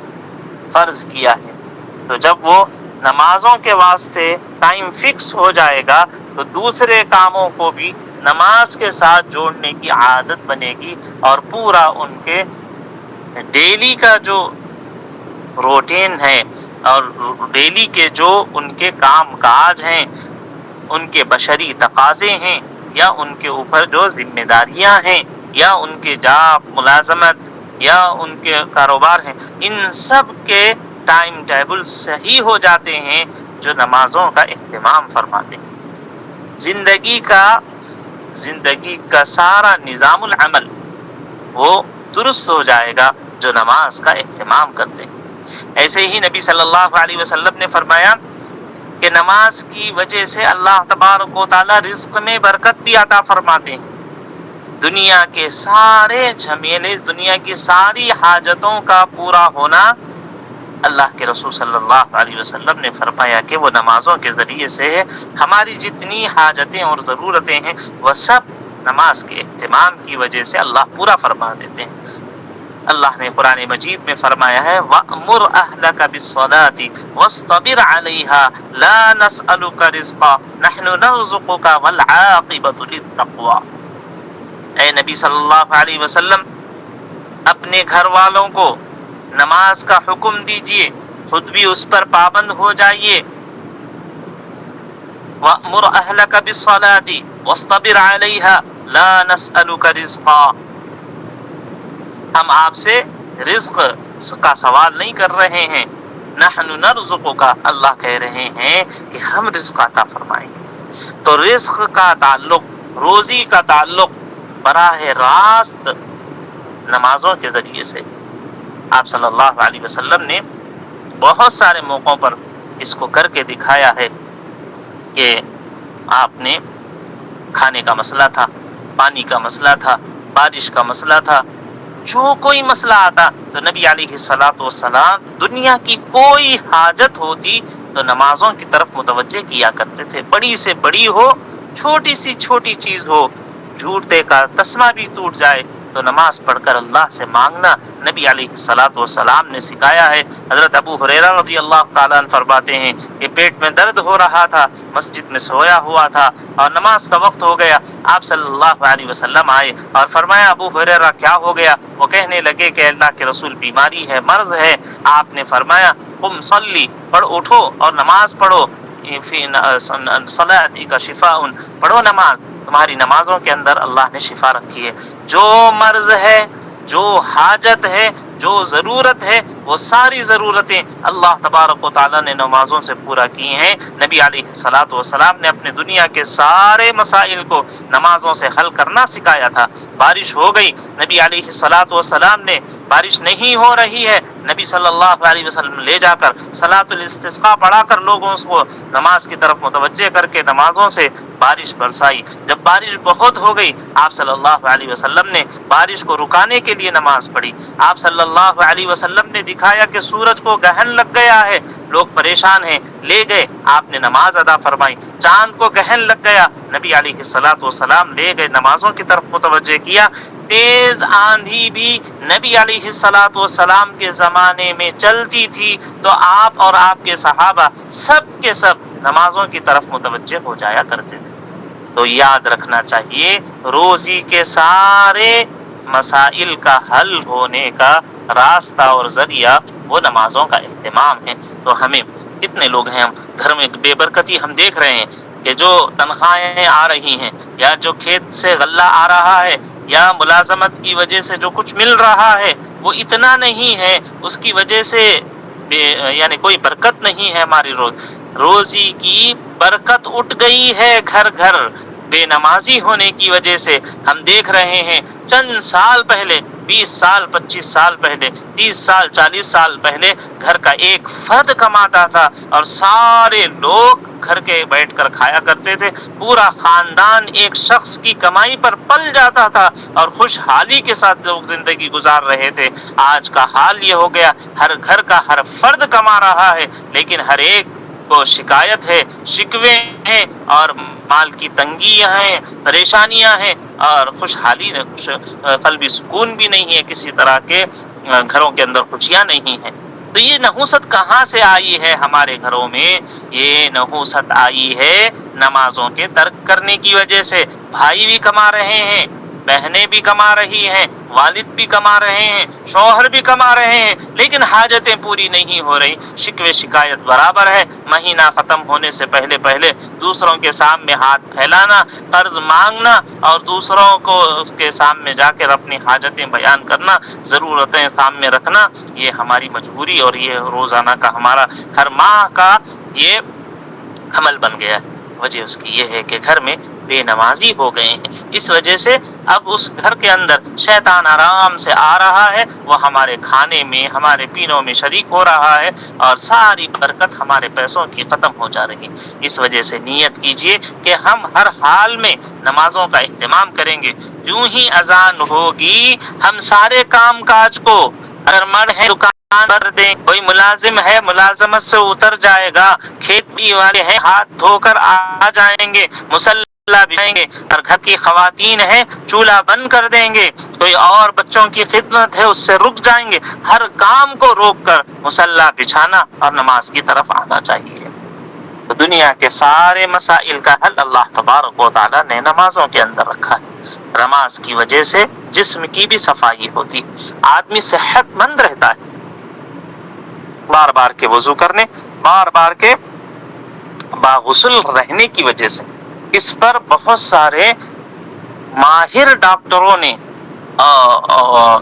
فرض کیا ہے۔ تو جب وہ نمازوں کے واسطے ٹائم فکس ہو جائے گا تو دوسرے کاموں کو بھی نماز کے ساتھ جوڑنے کی عادت بنے گی اور پورا ان کے ڈیلی کا جو روٹین ہے اور ڈیلی کے جو ان کے کام کاج ہیں، ان کے بشری تقاضے ہیں یا ان کے اوپر جو ذمہ داریاں ہیں یا ان کے جاب ملازمت یا ان کے کاروبار ہیں، ان سب کے ٹائم ٹیبل صحیح ہو جاتے ہیں جو نمازوں کا اہتمام فرماتے ہیں۔ زندگی کا سارا نظام العمل وہ درست ہو جائے گا جو نماز کا اہتمام کرتے ہیں۔ ایسے ہی نبی صلی اللہ علیہ وسلم نے فرمایا کہ نماز کی وجہ سے اللہ تبارک و تعالی رزق میں برکت بھی عطا فرماتے ہیں۔ دنیا کے سارے جھمیلے، دنیا کی ساری حاجتوں کا پورا ہونا، اللہ کے رسول صلی اللہ علیہ وسلم نے فرمایا کہ وہ نمازوں کے ذریعے سے ہے۔ ہماری جتنی حاجتیں اور ضرورتیں ہیں وہ سب نماز کے اہتمام کی وجہ سے اللہ پورا فرما دیتے ہیں۔ اللہ نے قرآن مجید میں فرمایا ہے وَأْمُرْ أَهْلَكَ بِالصَّلَاةِ وَاصْطَبِرْ عَلَيْهَا لَا نَسْأَلُكَ رِزْقًا نَحْنُ نَرْزُقُكَ وَالْعَاقِبَةُ لِلتَّقْوَىٰ۔ اے نبی صلی اللہ علیہ وسلم، اپنے گھر والوں کو نماز کا حکم دیجئے، خود بھی اس پر پابند ہو جائیے۔ وَأْمُرْ أَهْلَكَ بِالصَّلَاةِ وَاصْطَبِرْ عَلَيْهَا لَا نَسْأَلُكَ رِزْقًا، ہم آپ سے رزق کا سوال نہیں کر رہے ہیں، نحن نرزقک، اللہ کہہ رہے ہیں کہ ہم رزق عطا فرمائیں گے۔ تو رزق کا تعلق، روزی کا تعلق براہ راست نمازوں کے ذریعے سے۔ آپ صلی اللہ علیہ وسلم نے بہت سارے موقعوں پر اس کو کر کے دکھایا ہے کہ آپ نے کھانے کا مسئلہ تھا، پانی کا مسئلہ تھا، بارش کا مسئلہ تھا، جو کوئی مسئلہ آتا تو نبی علیہ الصلوۃ والسلام دنیا کی کوئی حاجت ہوتی تو نمازوں کی طرف متوجہ کیا کرتے تھے، بڑی سے بڑی ہو، چھوٹی سی چھوٹی چیز ہو، جھوٹے کا تسمہ بھی ٹوٹ جائے تو نماز پڑھ کر اللہ سے مانگنا نبی علیہ الصلوۃ والسلام نے سکھایا ہے۔ حضرت ابو ہریرہ رضی اللہ تعالیٰ عنہ فرماتے ہیں کہ پیٹ میں درد ہو رہا تھا، مسجد میں سویا ہوا تھا اور نماز کا وقت ہو گیا، آپ صلی اللہ علیہ وسلم آئے اور فرمایا ابو ہریرہ کیا ہو گیا؟ وہ کہنے لگے کہ اللہ کے رسول بیماری ہے، مرض ہے۔ آپ نے فرمایا قم صلی، پڑھ اٹھو اور نماز پڑھو، فی صلاتک شفاء، پڑھو نماز، تمہاری نمازوں کے اندر اللہ نے شفا رکھی ہے۔ جو مرض ہے، جو حاجت ہے، جو ضرورت ہے، وہ ساری ضرورتیں اللہ تبارک و تعالیٰ نے نمازوں سے پورا کی ہیں۔ نبی علیہ الصلوۃ والسلام نے اپنے دنیا کے سارے مسائل کو نمازوں سے حل کرنا سکھایا تھا۔ بارش ہو گئی، نبی علیہ الصلوۃ والسلام نے، بارش نہیں ہو رہی ہے، نبی صلی اللہ علیہ وسلم لے جا کر صلاۃ الاستسقاء پڑھا کر لوگوں کو نماز کی طرف متوجہ کر کے نمازوں سے بارش برسائی۔ جب بارش بہت ہو گئی، آپ صلی اللہ علیہ وسلم نے بارش کو رکانے کے لیے نماز پڑھی۔ آپ صلی اللہ علیہ وسلم نے دکھایا کہ سورج کو گہن لگ گیا ہے، لوگ پریشان ہیں، لے گئے، آپ نے نماز ادا فرمائی۔ چاند کو گہن لگ گیا، نبی علیہ الصلوۃ والسلام لے گئے، نمازوں کی طرف متوجہ کیا۔ تیز آندھی بھی نبی علیہ الصلوۃ والسلام کے زمانے میں چلتی تھی تو آپ اور آپ کے صحابہ سب کے سب نمازوں کی طرف متوجہ ہو جایا کرتے تھے۔ تو یاد رکھنا چاہیے روزی کے سارے مسائل کا حل ہونے کا راستہ اور ذریعہ وہ نمازوں کا اہتمام ہے۔ تو ہمیں کتنے لوگ ہیں، ہم گھر میں بے برکتی ہم دیکھ رہے ہیں کہ جو تنخواہیں آ رہی ہیں یا جو کھیت سے غلہ آ رہا ہے یا ملازمت کی وجہ سے جو کچھ مل رہا ہے وہ اتنا نہیں ہے، اس کی وجہ سے یعنی کوئی برکت نہیں ہے ہماری روزی کی برکت اٹھ گئی ہے گھر گھر بے نمازی ہونے کی وجہ سے۔ ہم دیکھ رہے ہیں چند سال پہلے، 20 سال 25 سال پہلے، 30 سال 40 سال پہلے گھر کا ایک فرد کماتا تھا اور سارے لوگ گھر کے بیٹھ کر کھایا کرتے تھے، پورا خاندان ایک شخص کی کمائی پر پل جاتا تھا اور خوشحالی کے ساتھ لوگ زندگی گزار رہے تھے۔ آج کا حال یہ ہو گیا، ہر گھر کا ہر فرد کما رہا ہے لیکن ہر ایک کو شکایت ہے، شکوے ہیں اور مال کی تنگیاں ہیں، پریشانیاں ہیں اور خوشحالی قلبی سکون بھی نہیں ہے، کسی طرح کے گھروں کے اندر خوشیاں نہیں ہیں۔ تو یہ نحوست کہاں سے آئی ہے ہمارے گھروں میں؟ یہ نحوست آئی ہے نمازوں کے ترک کرنے کی وجہ سے۔ بھائی بھی کما رہے ہیں، بہنیں بھی کما رہی ہیں، والد بھی کما رہے ہیں، شوہر بھی کما رہے ہیں، لیکن حاجتیں پوری نہیں ہو رہی، شکوے شکایت برابر ہے۔ مہینہ ختم ہونے سے پہلے پہلے دوسروں کے سامنے ہاتھ پھیلانا، قرض مانگنا اور دوسروں کو اس کے سامنے جا کر اپنی حاجتیں بیان کرنا، ضرورتیں سامنے رکھنا، یہ ہماری مجبوری اور یہ روزانہ کا ہمارا ہر ماہ کا یہ عمل بن گیا ہے۔ وجہ اس کی یہ ہے کہ گھر میں بے نمازی ہو گئے ہیں، اس وجہ سے اب اس گھر کے اندر شیطان آرام سے آ رہا ہے، وہ ہمارے کھانے میں، ہمارے پینوں میں شریک ہو رہا ہے اور ساری برکت ہمارے پیسوں کی ختم ہو جا رہی ہے۔ اس وجہ سے نیت کیجئے کہ ہم ہر حال میں نمازوں کا اہتمام کریں گے۔ یوں ہی اذان ہوگی ہم سارے کام کاج کو، اگر مرد ہے دکان کر دیں، کوئی ملازم ہے ملازمت سے اتر جائے گا، کھیتی والے ہیں ہاتھ دھو کر آ جائیں گے، مصلی بچھائیں گے، اور گھر کی خواتین ہیں چولہا بند کر دیں گے، کوئی اور بچوں کی خدمت ہے اس سے رک جائیں گے، ہر کام کو روک کر مصلی بچھانا اور نماز کی طرف آنا چاہیے۔ تو دنیا کے سارے مسائل کا حل اللہ تبارک و تعالیٰ نے نمازوں کے اندر رکھا ہے۔ نماز کی وجہ سے جسم کی بھی صفائی ہوتی، آدمی صحت مند رہتا ہے، بار بار کے وضو کرنے، بار بار کے باغسل رہنے کی وجہ سے۔ اس پر بہت سارے ماہر ڈاکٹروں نے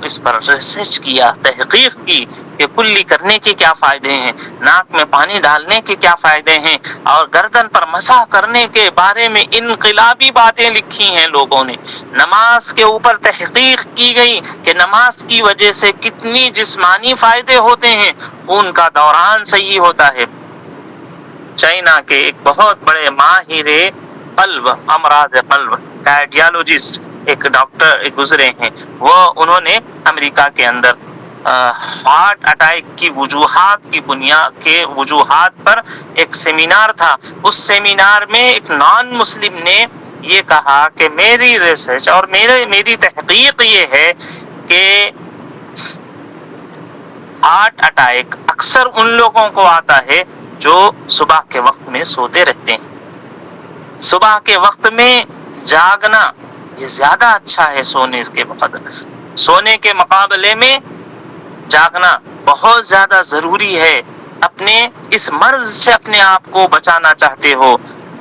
اس پر ریسرچ کیا، تحقیق کی کہ کلی کرنے کے کیا فائدے ہیں، ناک میں پانی ڈالنے کے کیا فائدے ہیں، اور گردن پر مسح کرنے کے بارے میں انقلابی باتیں لکھی ہیں لوگوں نے۔ نماز کے اوپر تحقیق کی گئی کہ نماز کی وجہ سے کتنی جسمانی فائدے ہوتے ہیں، خون کا دوران صحیح ہوتا ہے۔ چائنا کے ایک بہت بڑے ماہر قلب، امراض قلب، کارڈیالوجسٹ ایک ڈاکٹر گزرے ہیں، انہوں نے امریکہ کے اندر ہارٹ اٹیک کی وجوہات پر ایک سیمینار تھا۔ اس سیمینار میں ایک نان مسلم نے یہ کہا کہ میری ریسرچ اور میری تحقیق یہ ہے کہ ہارٹ اٹیک اکثر ان لوگوں کو آتا ہے جو صبح کے وقت میں سوتے رہتے ہیں۔ صبح کے وقت میں جاگنا یہ زیادہ اچھا ہے سونے کے مقابلے میں جاگنا بہت زیادہ ضروری ہے۔ اپنے اس مرض سے اپنے آپ کو بچانا چاہتے ہو،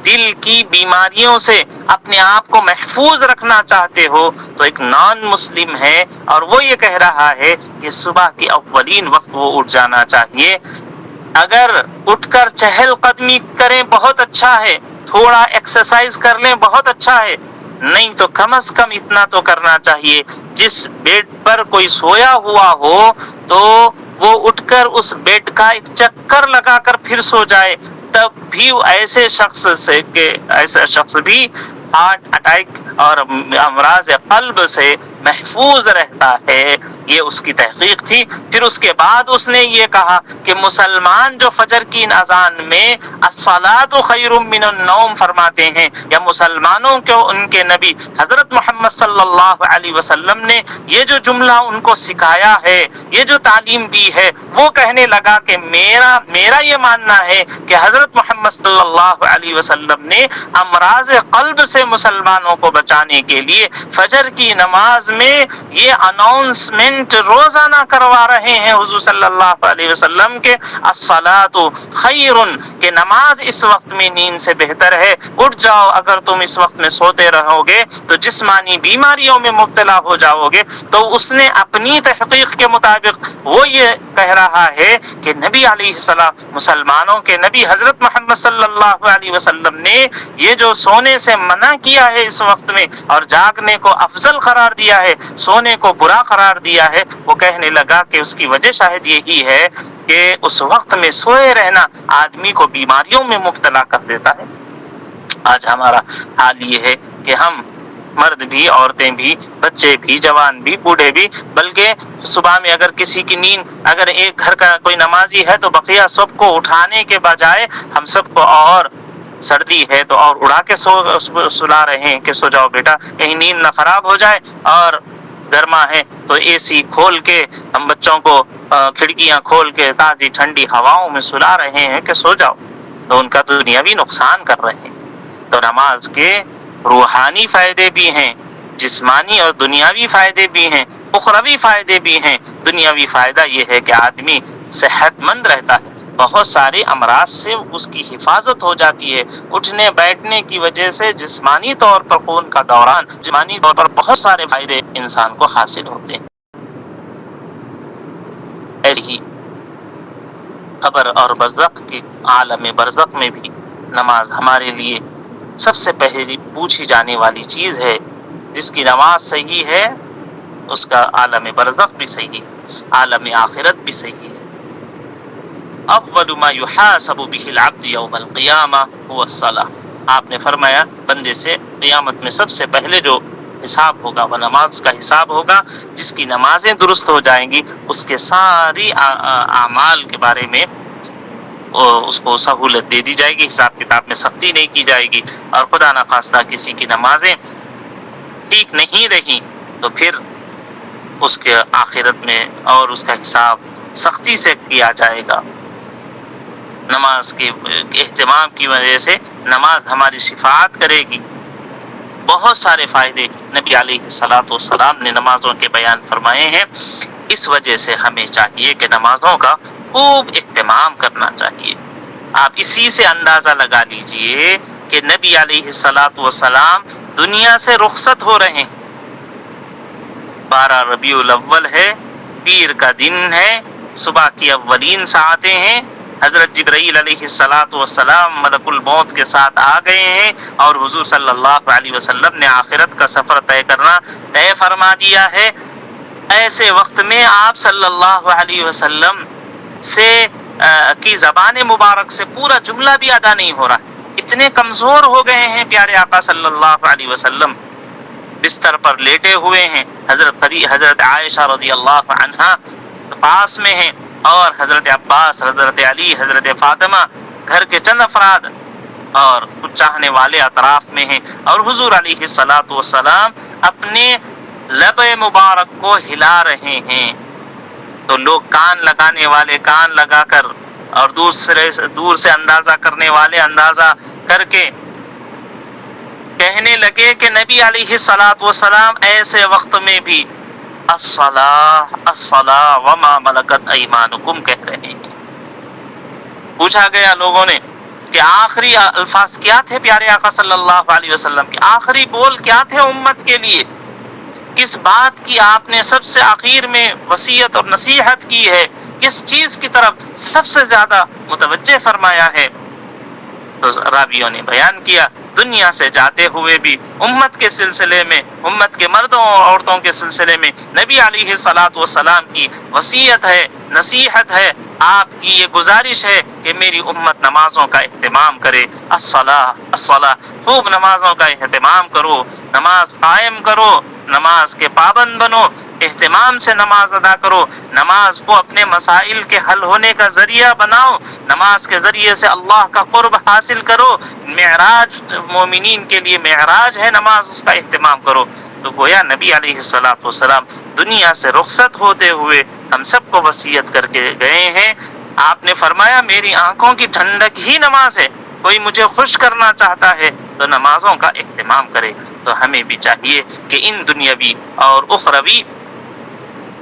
دل کی بیماریوں سے اپنے آپ کو محفوظ رکھنا چاہتے ہو، تو ایک نان مسلم ہے اور وہ یہ کہہ رہا ہے کہ صبح کی اولین وقت وہ اٹھ جانا چاہیے۔ اگر اٹھ کر چہل قدمی کریں بہت اچھا ہے، تھوڑا ایکسرسائز کر لیں بہت اچھا ہے، نہیں تو کم از کم اتنا تو کرنا چاہیے جس بیڈ پر کوئی سویا ہوا ہو تو وہ اٹھ کر اس بیڈ کا ایک چکر لگا کر پھر سو جائے، تب بھی ایسا شخص بھی ہارٹ اٹیک اور امراض قلب سے محفوظ رہتا ہے۔ یہ اس کی تحقیق تھی۔ پھر اس کے بعد اس نے یہ کہا کہ مسلمان جو فجر کی اذان میں الصلاۃ خیر من النوم فرماتے ہیں، یا مسلمانوں کو ان کے نبی حضرت محمد صلی اللہ علیہ وسلم نے یہ جو جملہ ان کو سکھایا ہے، یہ جو تعلیم دی ہے، وہ کہنے لگا کہ میرا یہ ماننا ہے کہ حضرت محمد صلی اللہ علیہ وسلم نے امراض قلب سے مسلمانوں کو بچانے کے لیے فجر کی نماز میں یہ اناؤنسمنٹ روزانہ کروا رہے ہیں حضور صلی اللہ علیہ وسلم کے الصلاۃ خیر، کہ نماز اس وقت میں نیند سے بہتر ہے، اٹھ جاؤ۔ اگر تم اس وقت میں سوتے رہو گے تو جسمانی بیماریوں میں مبتلا ہو جاؤ گے۔ تو اس نے اپنی تحقیق کے مطابق وہ یہ کہہ رہا ہے کہ نبی علیہ السلام، مسلمانوں کے نبی حضرت محمد صلی اللہ علیہ وسلم نے یہ جو سونے سے منع کیا ہے اس وقت میں اور جاگنے کو افضل قرار دیا ہے، سونے کو برا قرار دیا ہے، وہ کہنے لگا کہ اس کی وجہ شاید یہی ہے کہ اس وقت میں سوئے رہنا آدمی کو بیماریوں میں مبتلا کر دیتا ہے۔ آج ہمارا حال یہ ہے کہ ہم مرد بھی، عورتیں بھی، بچے بھی، جوان بھی، بوڑھے بھی، بلکہ صبح میں اگر کسی کی نیند، اگر ایک گھر کا کوئی نمازی ہے تو بقیہ سب کو اٹھانے کے بجائے ہم سب کو اور سردی ہے تو اور اڑا کے سلا رہے ہیں کہ سو جاؤ بیٹا کہیں نیند نہ خراب ہو جائے، اور گرما ہے تو اے سی کھول کے ہم بچوں کو کھڑکیاں کھول کے تازی ٹھنڈی ہواؤں میں سلا رہے ہیں کہ سو جاؤ، تو ان کا دنیاوی نقصان کر رہے ہیں۔ تو نماز کے روحانی فائدے بھی ہیں، جسمانی اور دنیاوی فائدے بھی ہیں، اخروی فائدے بھی ہیں۔ دنیاوی فائدہ یہ ہے کہ آدمی صحت مند رہتا ہے، بہت سارے امراض سے اس کی حفاظت ہو جاتی ہے۔ اٹھنے بیٹھنے کی وجہ سے جسمانی طور پر خون کا دوران، جسمانی طور پر بہت سارے فائدے انسان کو حاصل ہوتے ہیں۔ ایسے ہی قبر اور برزخ کی عالم برزخ میں بھی نماز ہمارے لیے سب سے پہلی پوچھی جانے والی چیز ہے۔ جس کی نماز صحیح ہے اس کا عالم برزخ بھی صحیح ہے، عالم آخرت بھی صحیح ہے۔ اول ما يحاسب به العبد يوم القیامہ هو الصلاۃ، آپ نے فرمایا بندے سے قیامت میں سب سے پہلے جو حساب ہوگا وہ نماز کا حساب ہوگا۔ جس کی نمازیں درست ہو جائیں گی اس کے ساری اعمال کے بارے میں اس کو سہولت دے دی جائے گی، حساب کتاب میں سختی نہیں کی جائے گی۔ اور خدا نخواستہ کسی کی نمازیں ٹھیک نہیں رہی تو پھر اس کے آخرت میں اور اس کا حساب سختی سے کیا جائے گا۔ نماز کے اہتمام کی وجہ سے نماز ہماری شفاعت کرے گی۔ بہت سارے فائدے نبی علیہ الصلوۃ والسلام نے نمازوں کے بیان فرمائے ہیں۔ اس وجہ سے ہمیں چاہیے کہ نمازوں کا خوب اہتمام کرنا چاہیے۔ آپ اسی سے اندازہ لگا لیجئے کہ نبی علیہ الصلوۃ والسلام دنیا سے رخصت ہو رہے ہیں۔ 12 ربیع الاول ہے، پیر کا دن ہے، صبح کی اولین ساعتیں ہیں، حضرت جبرائیل علیہ الصلوۃ والسلام ملک الموت کے ساتھ آ گئے ہیں اور حضور صلی اللہ علیہ وسلم نے آخرت کا سفر طے فرما دیا ہے۔ ایسے وقت میں آپ صلی اللہ علیہ وسلم سے کی زبان مبارک سے پورا جملہ بھی ادا نہیں ہو رہا، اتنے کمزور ہو گئے ہیں پیارے آقا صلی اللہ علیہ وسلم، بستر پر لیٹے ہوئے ہیں، حضرت عائشہ رضی اللہ عنہا پاس میں ہیں، اور حضرت عباس، حضرت علی، حضرت فاطمہ، گھر کے چند افراد اور کچھ چاہنے والے اطراف میں ہیں، اور حضور علیہ الصلاۃ والسلام اپنے لب مبارک کو ہلا رہے ہیں، تو لوگ کان لگانے والے کان لگا کر اور دور سے اندازہ کرنے والے اندازہ کر کے کہنے لگے کہ نبی علیہ الصلاۃ والسلام ایسے وقت میں بھی الصلاۃ الصلاۃ وما ملکت ایمانکم کہہ رہے ہیں۔ پوچھا گیا لوگوں نے کہ آخری الفاظ کیا تھے پیارے آقا صلی اللہ علیہ وسلم کے، آخری بول کیا تھے امت کے لیے، کس بات کی آپ نے سب سے آخر میں وصیت اور نصیحت کی ہے، کس چیز کی طرف سب سے زیادہ متوجہ فرمایا ہے؟ تو راویوں نے بیان کیا، دنیا سے جاتے ہوئے بھی امت کے سلسلے میں، امت کے مردوں اور عورتوں کے سلسلے میں نبی علیہ الصلاۃ والسلام کی وصیت ہے، نصیحت ہے، آپ کی یہ گزارش ہے کہ میری امت نمازوں کا اہتمام کرے، الصلاۃ الصلاۃ، خوب نمازوں کا اہتمام کرو، نماز قائم کرو، نماز کے پابند بنو، اہتمام سے نماز ادا کرو، نماز کو اپنے مسائل کے حل ہونے کا ذریعہ بناؤ، نماز کے ذریعے سے اللہ کا قرب حاصل کرو، معراج مومنین کے لیے معراج ہے نماز، اس کا اہتمام کرو۔ تو گویا نبی علیہ الصلاۃ والسلام دنیا سے رخصت ہوتے ہوئے ہم سب کو وصیت کر کے گئے ہیں۔ آپ نے فرمایا میری آنکھوں کی ٹھنڈک ہی نماز ہے، کوئی مجھے خوش کرنا چاہتا ہے تو نمازوں کا اہتمام کرے۔ تو ہمیں بھی چاہیے کہ ان دنیاوی اور اخروی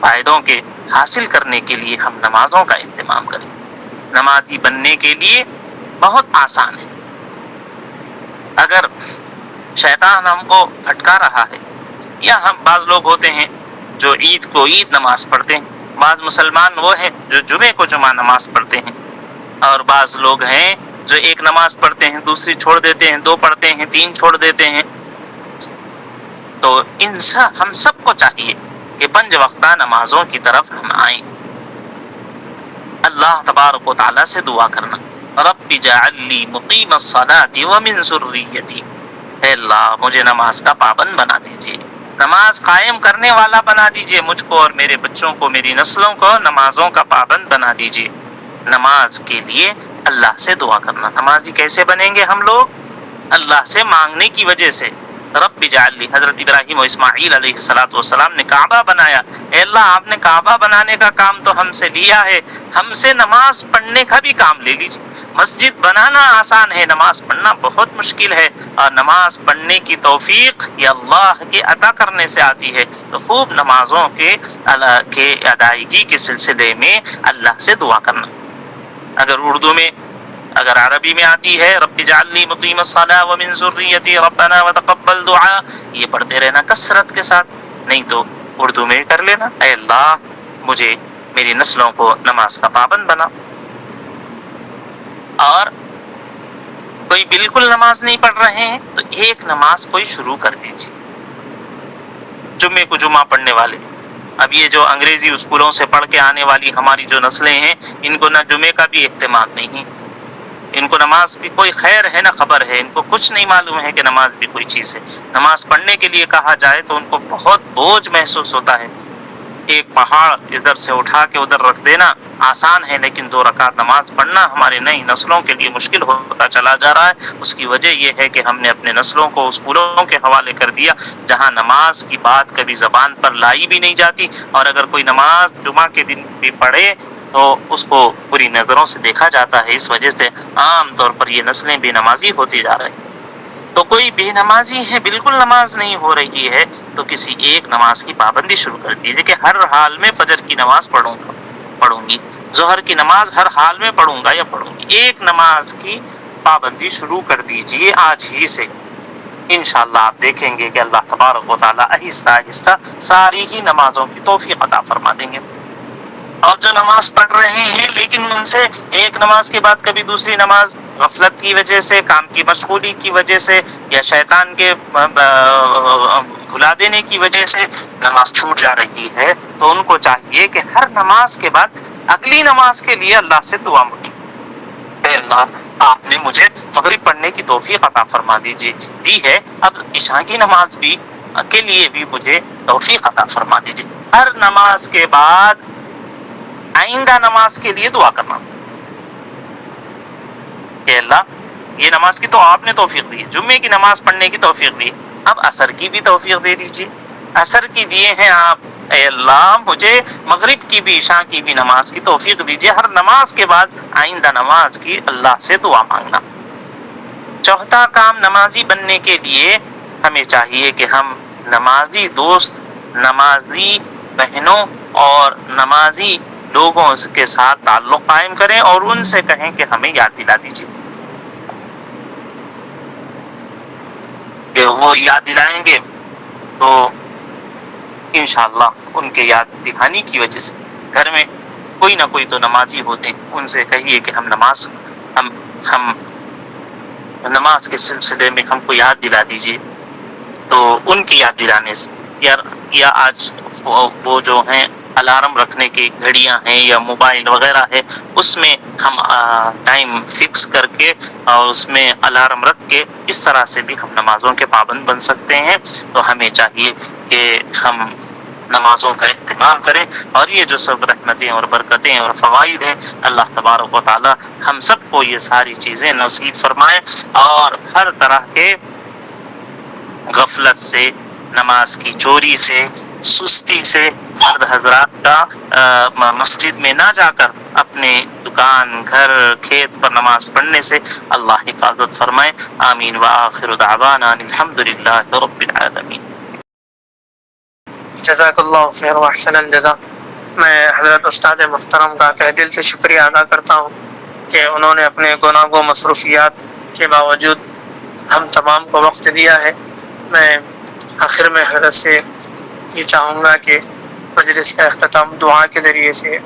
فائدوں کے حاصل کرنے کے لیے ہم نمازوں کا اہتمام کریں۔ نمازی بننے کے لیے بہت آسان ہے۔ اگر شیطان ہم کو بھٹکا رہا ہے، یا ہم بعض لوگ ہوتے ہیں جو عید کو عید نماز پڑھتے ہیں، بعض مسلمان وہ ہیں جو جمعے کو جمعہ نماز پڑھتے ہیں، اور بعض لوگ ہیں جو ایک نماز پڑھتے ہیں دوسری چھوڑ دیتے ہیں، دو پڑھتے ہیں تین چھوڑ دیتے ہیں۔ تو ہم سب کو چاہیے کہ پنج وقتہ نمازوں کی طرف ہم آئیں، اللہ تبارک و تعالیٰ سے دعا کرنا، رب اجعل لی مقیم الصلاۃ ومن ذریتی، اے اللہ مجھے نماز کا پابند بنا دیجیے، نماز قائم کرنے والا بنا دیجیے، مجھ کو اور میرے بچوں کو، میری نسلوں کو نمازوں کا پابند بنا دیجیے۔ نماز کے لیے اللہ سے دعا کرنا۔ نمازی کیسے بنیں گے ہم لوگ؟ اللہ سے مانگنے کی وجہ سے۔ رب اجعل لی، حضرت ابراہیم و اسماعیل علیہ الصلاۃ والسلام نے کعبہ بنایا، اے اللہ آپ نے کعبہ بنانے کا کام تو ہم سے لیا ہے، ہم سے نماز پڑھنے کا بھی کام لے لیجیے۔ مسجد بنانا آسان ہے، نماز پڑھنا بہت مشکل ہے، اور نماز پڑھنے کی توفیق یہ اللہ کے عطا کرنے سے آتی ہے۔ تو خوب نمازوں کے ادائیگی کے سلسلے میں اللہ سے دعا کرنا۔ اگر اردو میں، اگر عربی میں آتی ہے رب اجعلنی مقیم الصلاۃ ومن ذریتی ربنا وتقبل دعا، یہ پڑھتے رہنا کثرت کے ساتھ، نہیں تو اردو میں کر لینا، اے اللہ مجھے میری نسلوں کو نماز کا پابند بنا۔ اور کوئی بالکل نماز نہیں پڑھ رہے ہیں تو ایک نماز کوئی شروع کر دیجیے، جمعے کو جمعہ پڑھنے والے۔ اب یہ جو انگریزی اسکولوں سے پڑھ کے آنے والی ہماری جو نسلیں ہیں، ان کو نہ جمعے کا بھی اہتمام نہیں، ان کو نماز کی کوئی خیر ہے نہ خبر ہے، ان کو کچھ نہیں معلوم ہے کہ نماز بھی کوئی چیز ہے۔ نماز پڑھنے کے لیے کہا جائے تو ان کو بہت بوجھ محسوس ہوتا ہے۔ ایک پہاڑ ادھر سے اٹھا کے ادھر رکھ دینا آسان ہے، لیکن 2 رکعت نماز پڑھنا ہماری نئی نسلوں کے لیے مشکل ہوتا چلا جا رہا ہے۔ اس کی وجہ یہ ہے کہ ہم نے اپنے نسلوں کو اسکولوں کے حوالے کر دیا، جہاں نماز کی بات کبھی زبان پر لائی بھی نہیں جاتی، اور اگر کوئی نماز جمعہ کے دن بھی پڑھے تو اس کو بری نظروں سے دیکھا جاتا ہے۔ اس وجہ سے عام طور پر یہ نسلیں بے نمازی ہوتی جا رہی ہیں۔ تو کوئی بے نمازی ہے، بالکل نماز نہیں ہو رہی ہے، تو کسی ایک نماز کی پابندی شروع کر دیجیے کہ ہر حال میں فجر کی نماز پڑھوں گی، ظہر کی نماز ہر حال میں پڑھوں گا یا پڑھوں گی۔ ایک نماز کی پابندی شروع کر دیجیے آج ہی سے، انشاءاللہ آپ دیکھیں گے کہ اللہ تبارک و تعالیٰ آہستہ آہستہ ساری ہی نمازوں کی توفیق عطا فرما دیں گے۔ اور جو نماز پڑھ رہے ہیں لیکن ان سے ایک نماز کے بعد کبھی دوسری نماز غفلت کی وجہ سے، کام کی مشغولی کی وجہ سے، یا شیطان کے بھلا دینے کی وجہ سے نماز چھوٹ جا رہی ہے، تو ان کو چاہیے کہ ہر نماز کے بعد اگلی نماز کے لیے اللہ سے دعا مانگیں، اے اللہ آپ نے مجھے مغرب پڑھنے کی توفیق عطا فرما دی ہے، اب عشاء کی نماز بھی کے لیے بھی مجھے توفیق عطا فرما دیجیے۔ ہر نماز کے بعد آئندہ نماز کے لیے دعا کرنا کہ اللہ یہ نماز کی تو آپ نے توفیق دی ہے، جمعے کی نماز پڑھنے کی توفیق دی ہے، اب عصر کی بھی توفیق دے دیجیے۔ عصر کی دیے ہیں آپ، اے اللہ مجھے مغرب کی بھی عشاء کی بھی نماز کی توفیق دیجیے۔ ہر نماز کے بعد آئندہ نماز کی اللہ سے دعا مانگنا۔ چوتھا کام نمازی بننے کے لیے ہمیں چاہیے کہ ہم نمازی دوست، نمازی بہنوں اور نمازی لوگوں کے ساتھ تعلق قائم کریں اور ان سے کہیں کہ ہمیں یاد دلا دیجیے، کہ وہ یاد دلائیں گے تو انشاءاللہ ان کے یاد دکھانے کی وجہ سے گھر میں کوئی نہ کوئی تو نمازی ہوتے ہیں، ان سے کہیے کہ ہم نماز کے سلسلے میں ہم کو یاد دلا دیجیے، تو ان کی یاد دلانے سے یا آج وہ جو ہیں الارم رکھنے کی گھڑیاں ہیں یا موبائل وغیرہ ہے، اس میں ہم ٹائم فکس کر کے اور اس میں الارم رکھ کے اس طرح سے بھی ہم نمازوں کے پابند بن سکتے ہیں۔ تو ہمیں چاہیے کہ ہم نمازوں کا اہتمام کریں، اور یہ جو سب رحمتیں اور برکتیں اور فوائد ہیں، اللہ تبارک و تعالی ہم سب کو یہ ساری چیزیں نصیب فرمائے، اور ہر طرح کے غفلت سے، نماز کی چوری سے، سستی سے، مرد حضرات کا مسجد میں نہ جا کر اپنے دکان، گھر، کھیت پر نماز پڑھنے سے اللہ حفاظت فرمائے۔ آمین وآخر دعوانا الحمدللہ رب العالمین۔ جزاک اللہ خیر و احسن الجزا۔ میں حضرت استاد محترم کا تہ دل سے شکریہ ادا کرتا ہوں کہ انہوں نے اپنے گناہ و مصروفیات کے باوجود ہم تمام کو وقت دیا ہے۔ میں آخر میں حضرت سے یہ چاہوں گا کہ مجلس کا اختتام دعا کے ذریعے سے۔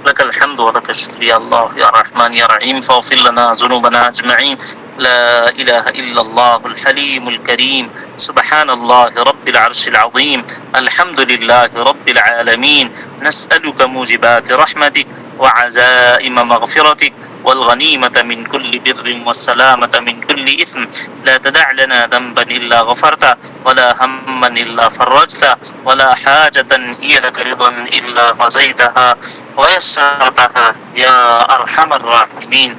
لك الحمد ولك الشكر يا الله يا رحمن يا رحيم، فاغفر لنا ذنوبنا أجمعين. لا إله إلا الله الحليم الكريم، سبحان الله رب العرش العظيم، الحمد لله رب العالمين. نسألك موجبات رحمتك وعزائم مغفرتك والغنيمة من كل بر والسلامة من كل إثم. لا تدع لنا ذنبا إلا غفرته، ولا هما إلا فرجته، ولا حاجة هي لك رضا إلا قضيتها ويسرتها يا أرحم الراحمين.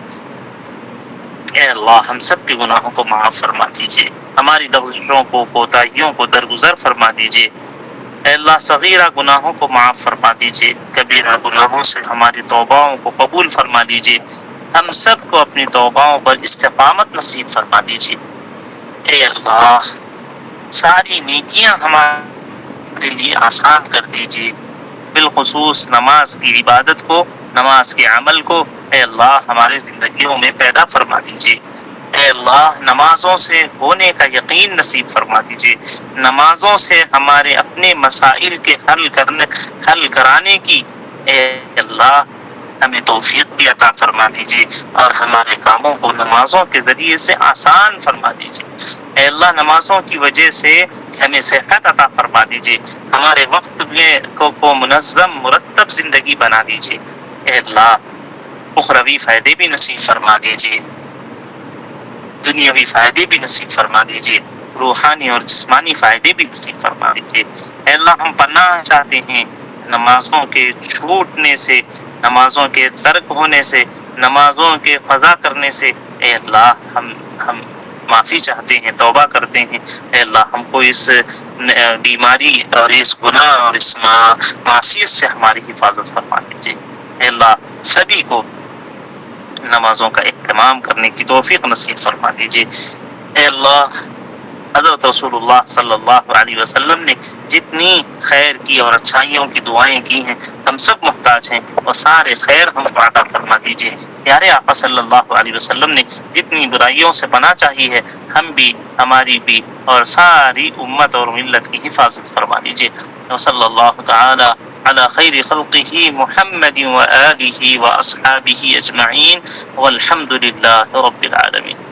اے اللہ ہم سب کے گناہوں کو معاف فرما دیجیے، ہماری لغزشوں کو، کوتاہیوں کو درگزر فرما دیجیے۔ اے اللہ صغیرہ گناہوں کو معاف فرما دیجیے، کبیرہ گناہوں سے ہماری توباؤں کو قبول فرما دیجیے، ہم سب کو اپنی توباؤں پر استقامت نصیب فرما دیجیے۔ اے اللہ ساری نیکیاں ہمارے لیے آسان کر دیجیے، بالخصوص نماز کی عبادت کو، نماز کے عمل کو اے اللہ ہمارے زندگیوں میں پیدا فرما دیجیے۔ اے اللہ نمازوں سے ہونے کا یقین نصیب فرما دیجیے، نمازوں سے ہمارے اپنے مسائل کے حل کرانے کی اے اللہ ہمیں توفیق بھی عطا فرما دیجیے، اور ہمارے کاموں کو نمازوں کے ذریعے سے آسان فرما دیجیے۔ اے اللہ نمازوں کی وجہ سے ہمیں صحت عطا فرما دیجیے، ہمارے وقت کو منظم مرتب زندگی بنا دیجیے۔ اے اللہ اخروی فائدے بھی نصیب فرما دیجیے، دنیاوی فائدے بھی نصیب فرما دیجیے، روحانی اور جسمانی فائدے بھی نصیب فرما دیجیے۔ اے اللہ ہم پناہ چاہتے ہیں نمازوں کے چھوٹنے سے، نمازوں کے ترک ہونے سے، نمازوں کے قضا کرنے سے۔ اے اللہ ہم معافی چاہتے ہیں، توبہ کرتے ہیں۔ اے اللہ ہم کو اس بیماری اور اس گناہ اور اس معصیت سے ہماری حفاظت فرما دیجیے۔ اے اللہ سبھی کو نمازوں کا اہتمام کرنے کی توفیق نصیب فرما دیجیے۔ اے اللہ حضرت رسول اللہ صلی اللہ علیہ وسلم نے جتنی خیر کی اور اچھائیوں کی دعائیں کی ہیں، ہم سب محتاج ہیں، اور سارے خیر ہم کو عطا فرما دیجیے۔ پیارے آقا صلی اللہ علیہ وسلم نے جتنی برائیوں سے پناہ چاہی ہے، ہم بھی، ہماری بھی، اور ساری امت اور ملت کی حفاظت فرما دیجیے۔ وصلی اللہ تعالی علی خیر خلقہ محمد وآلہ واصحابہ اجمعین، والحمد للہ رب العالمین۔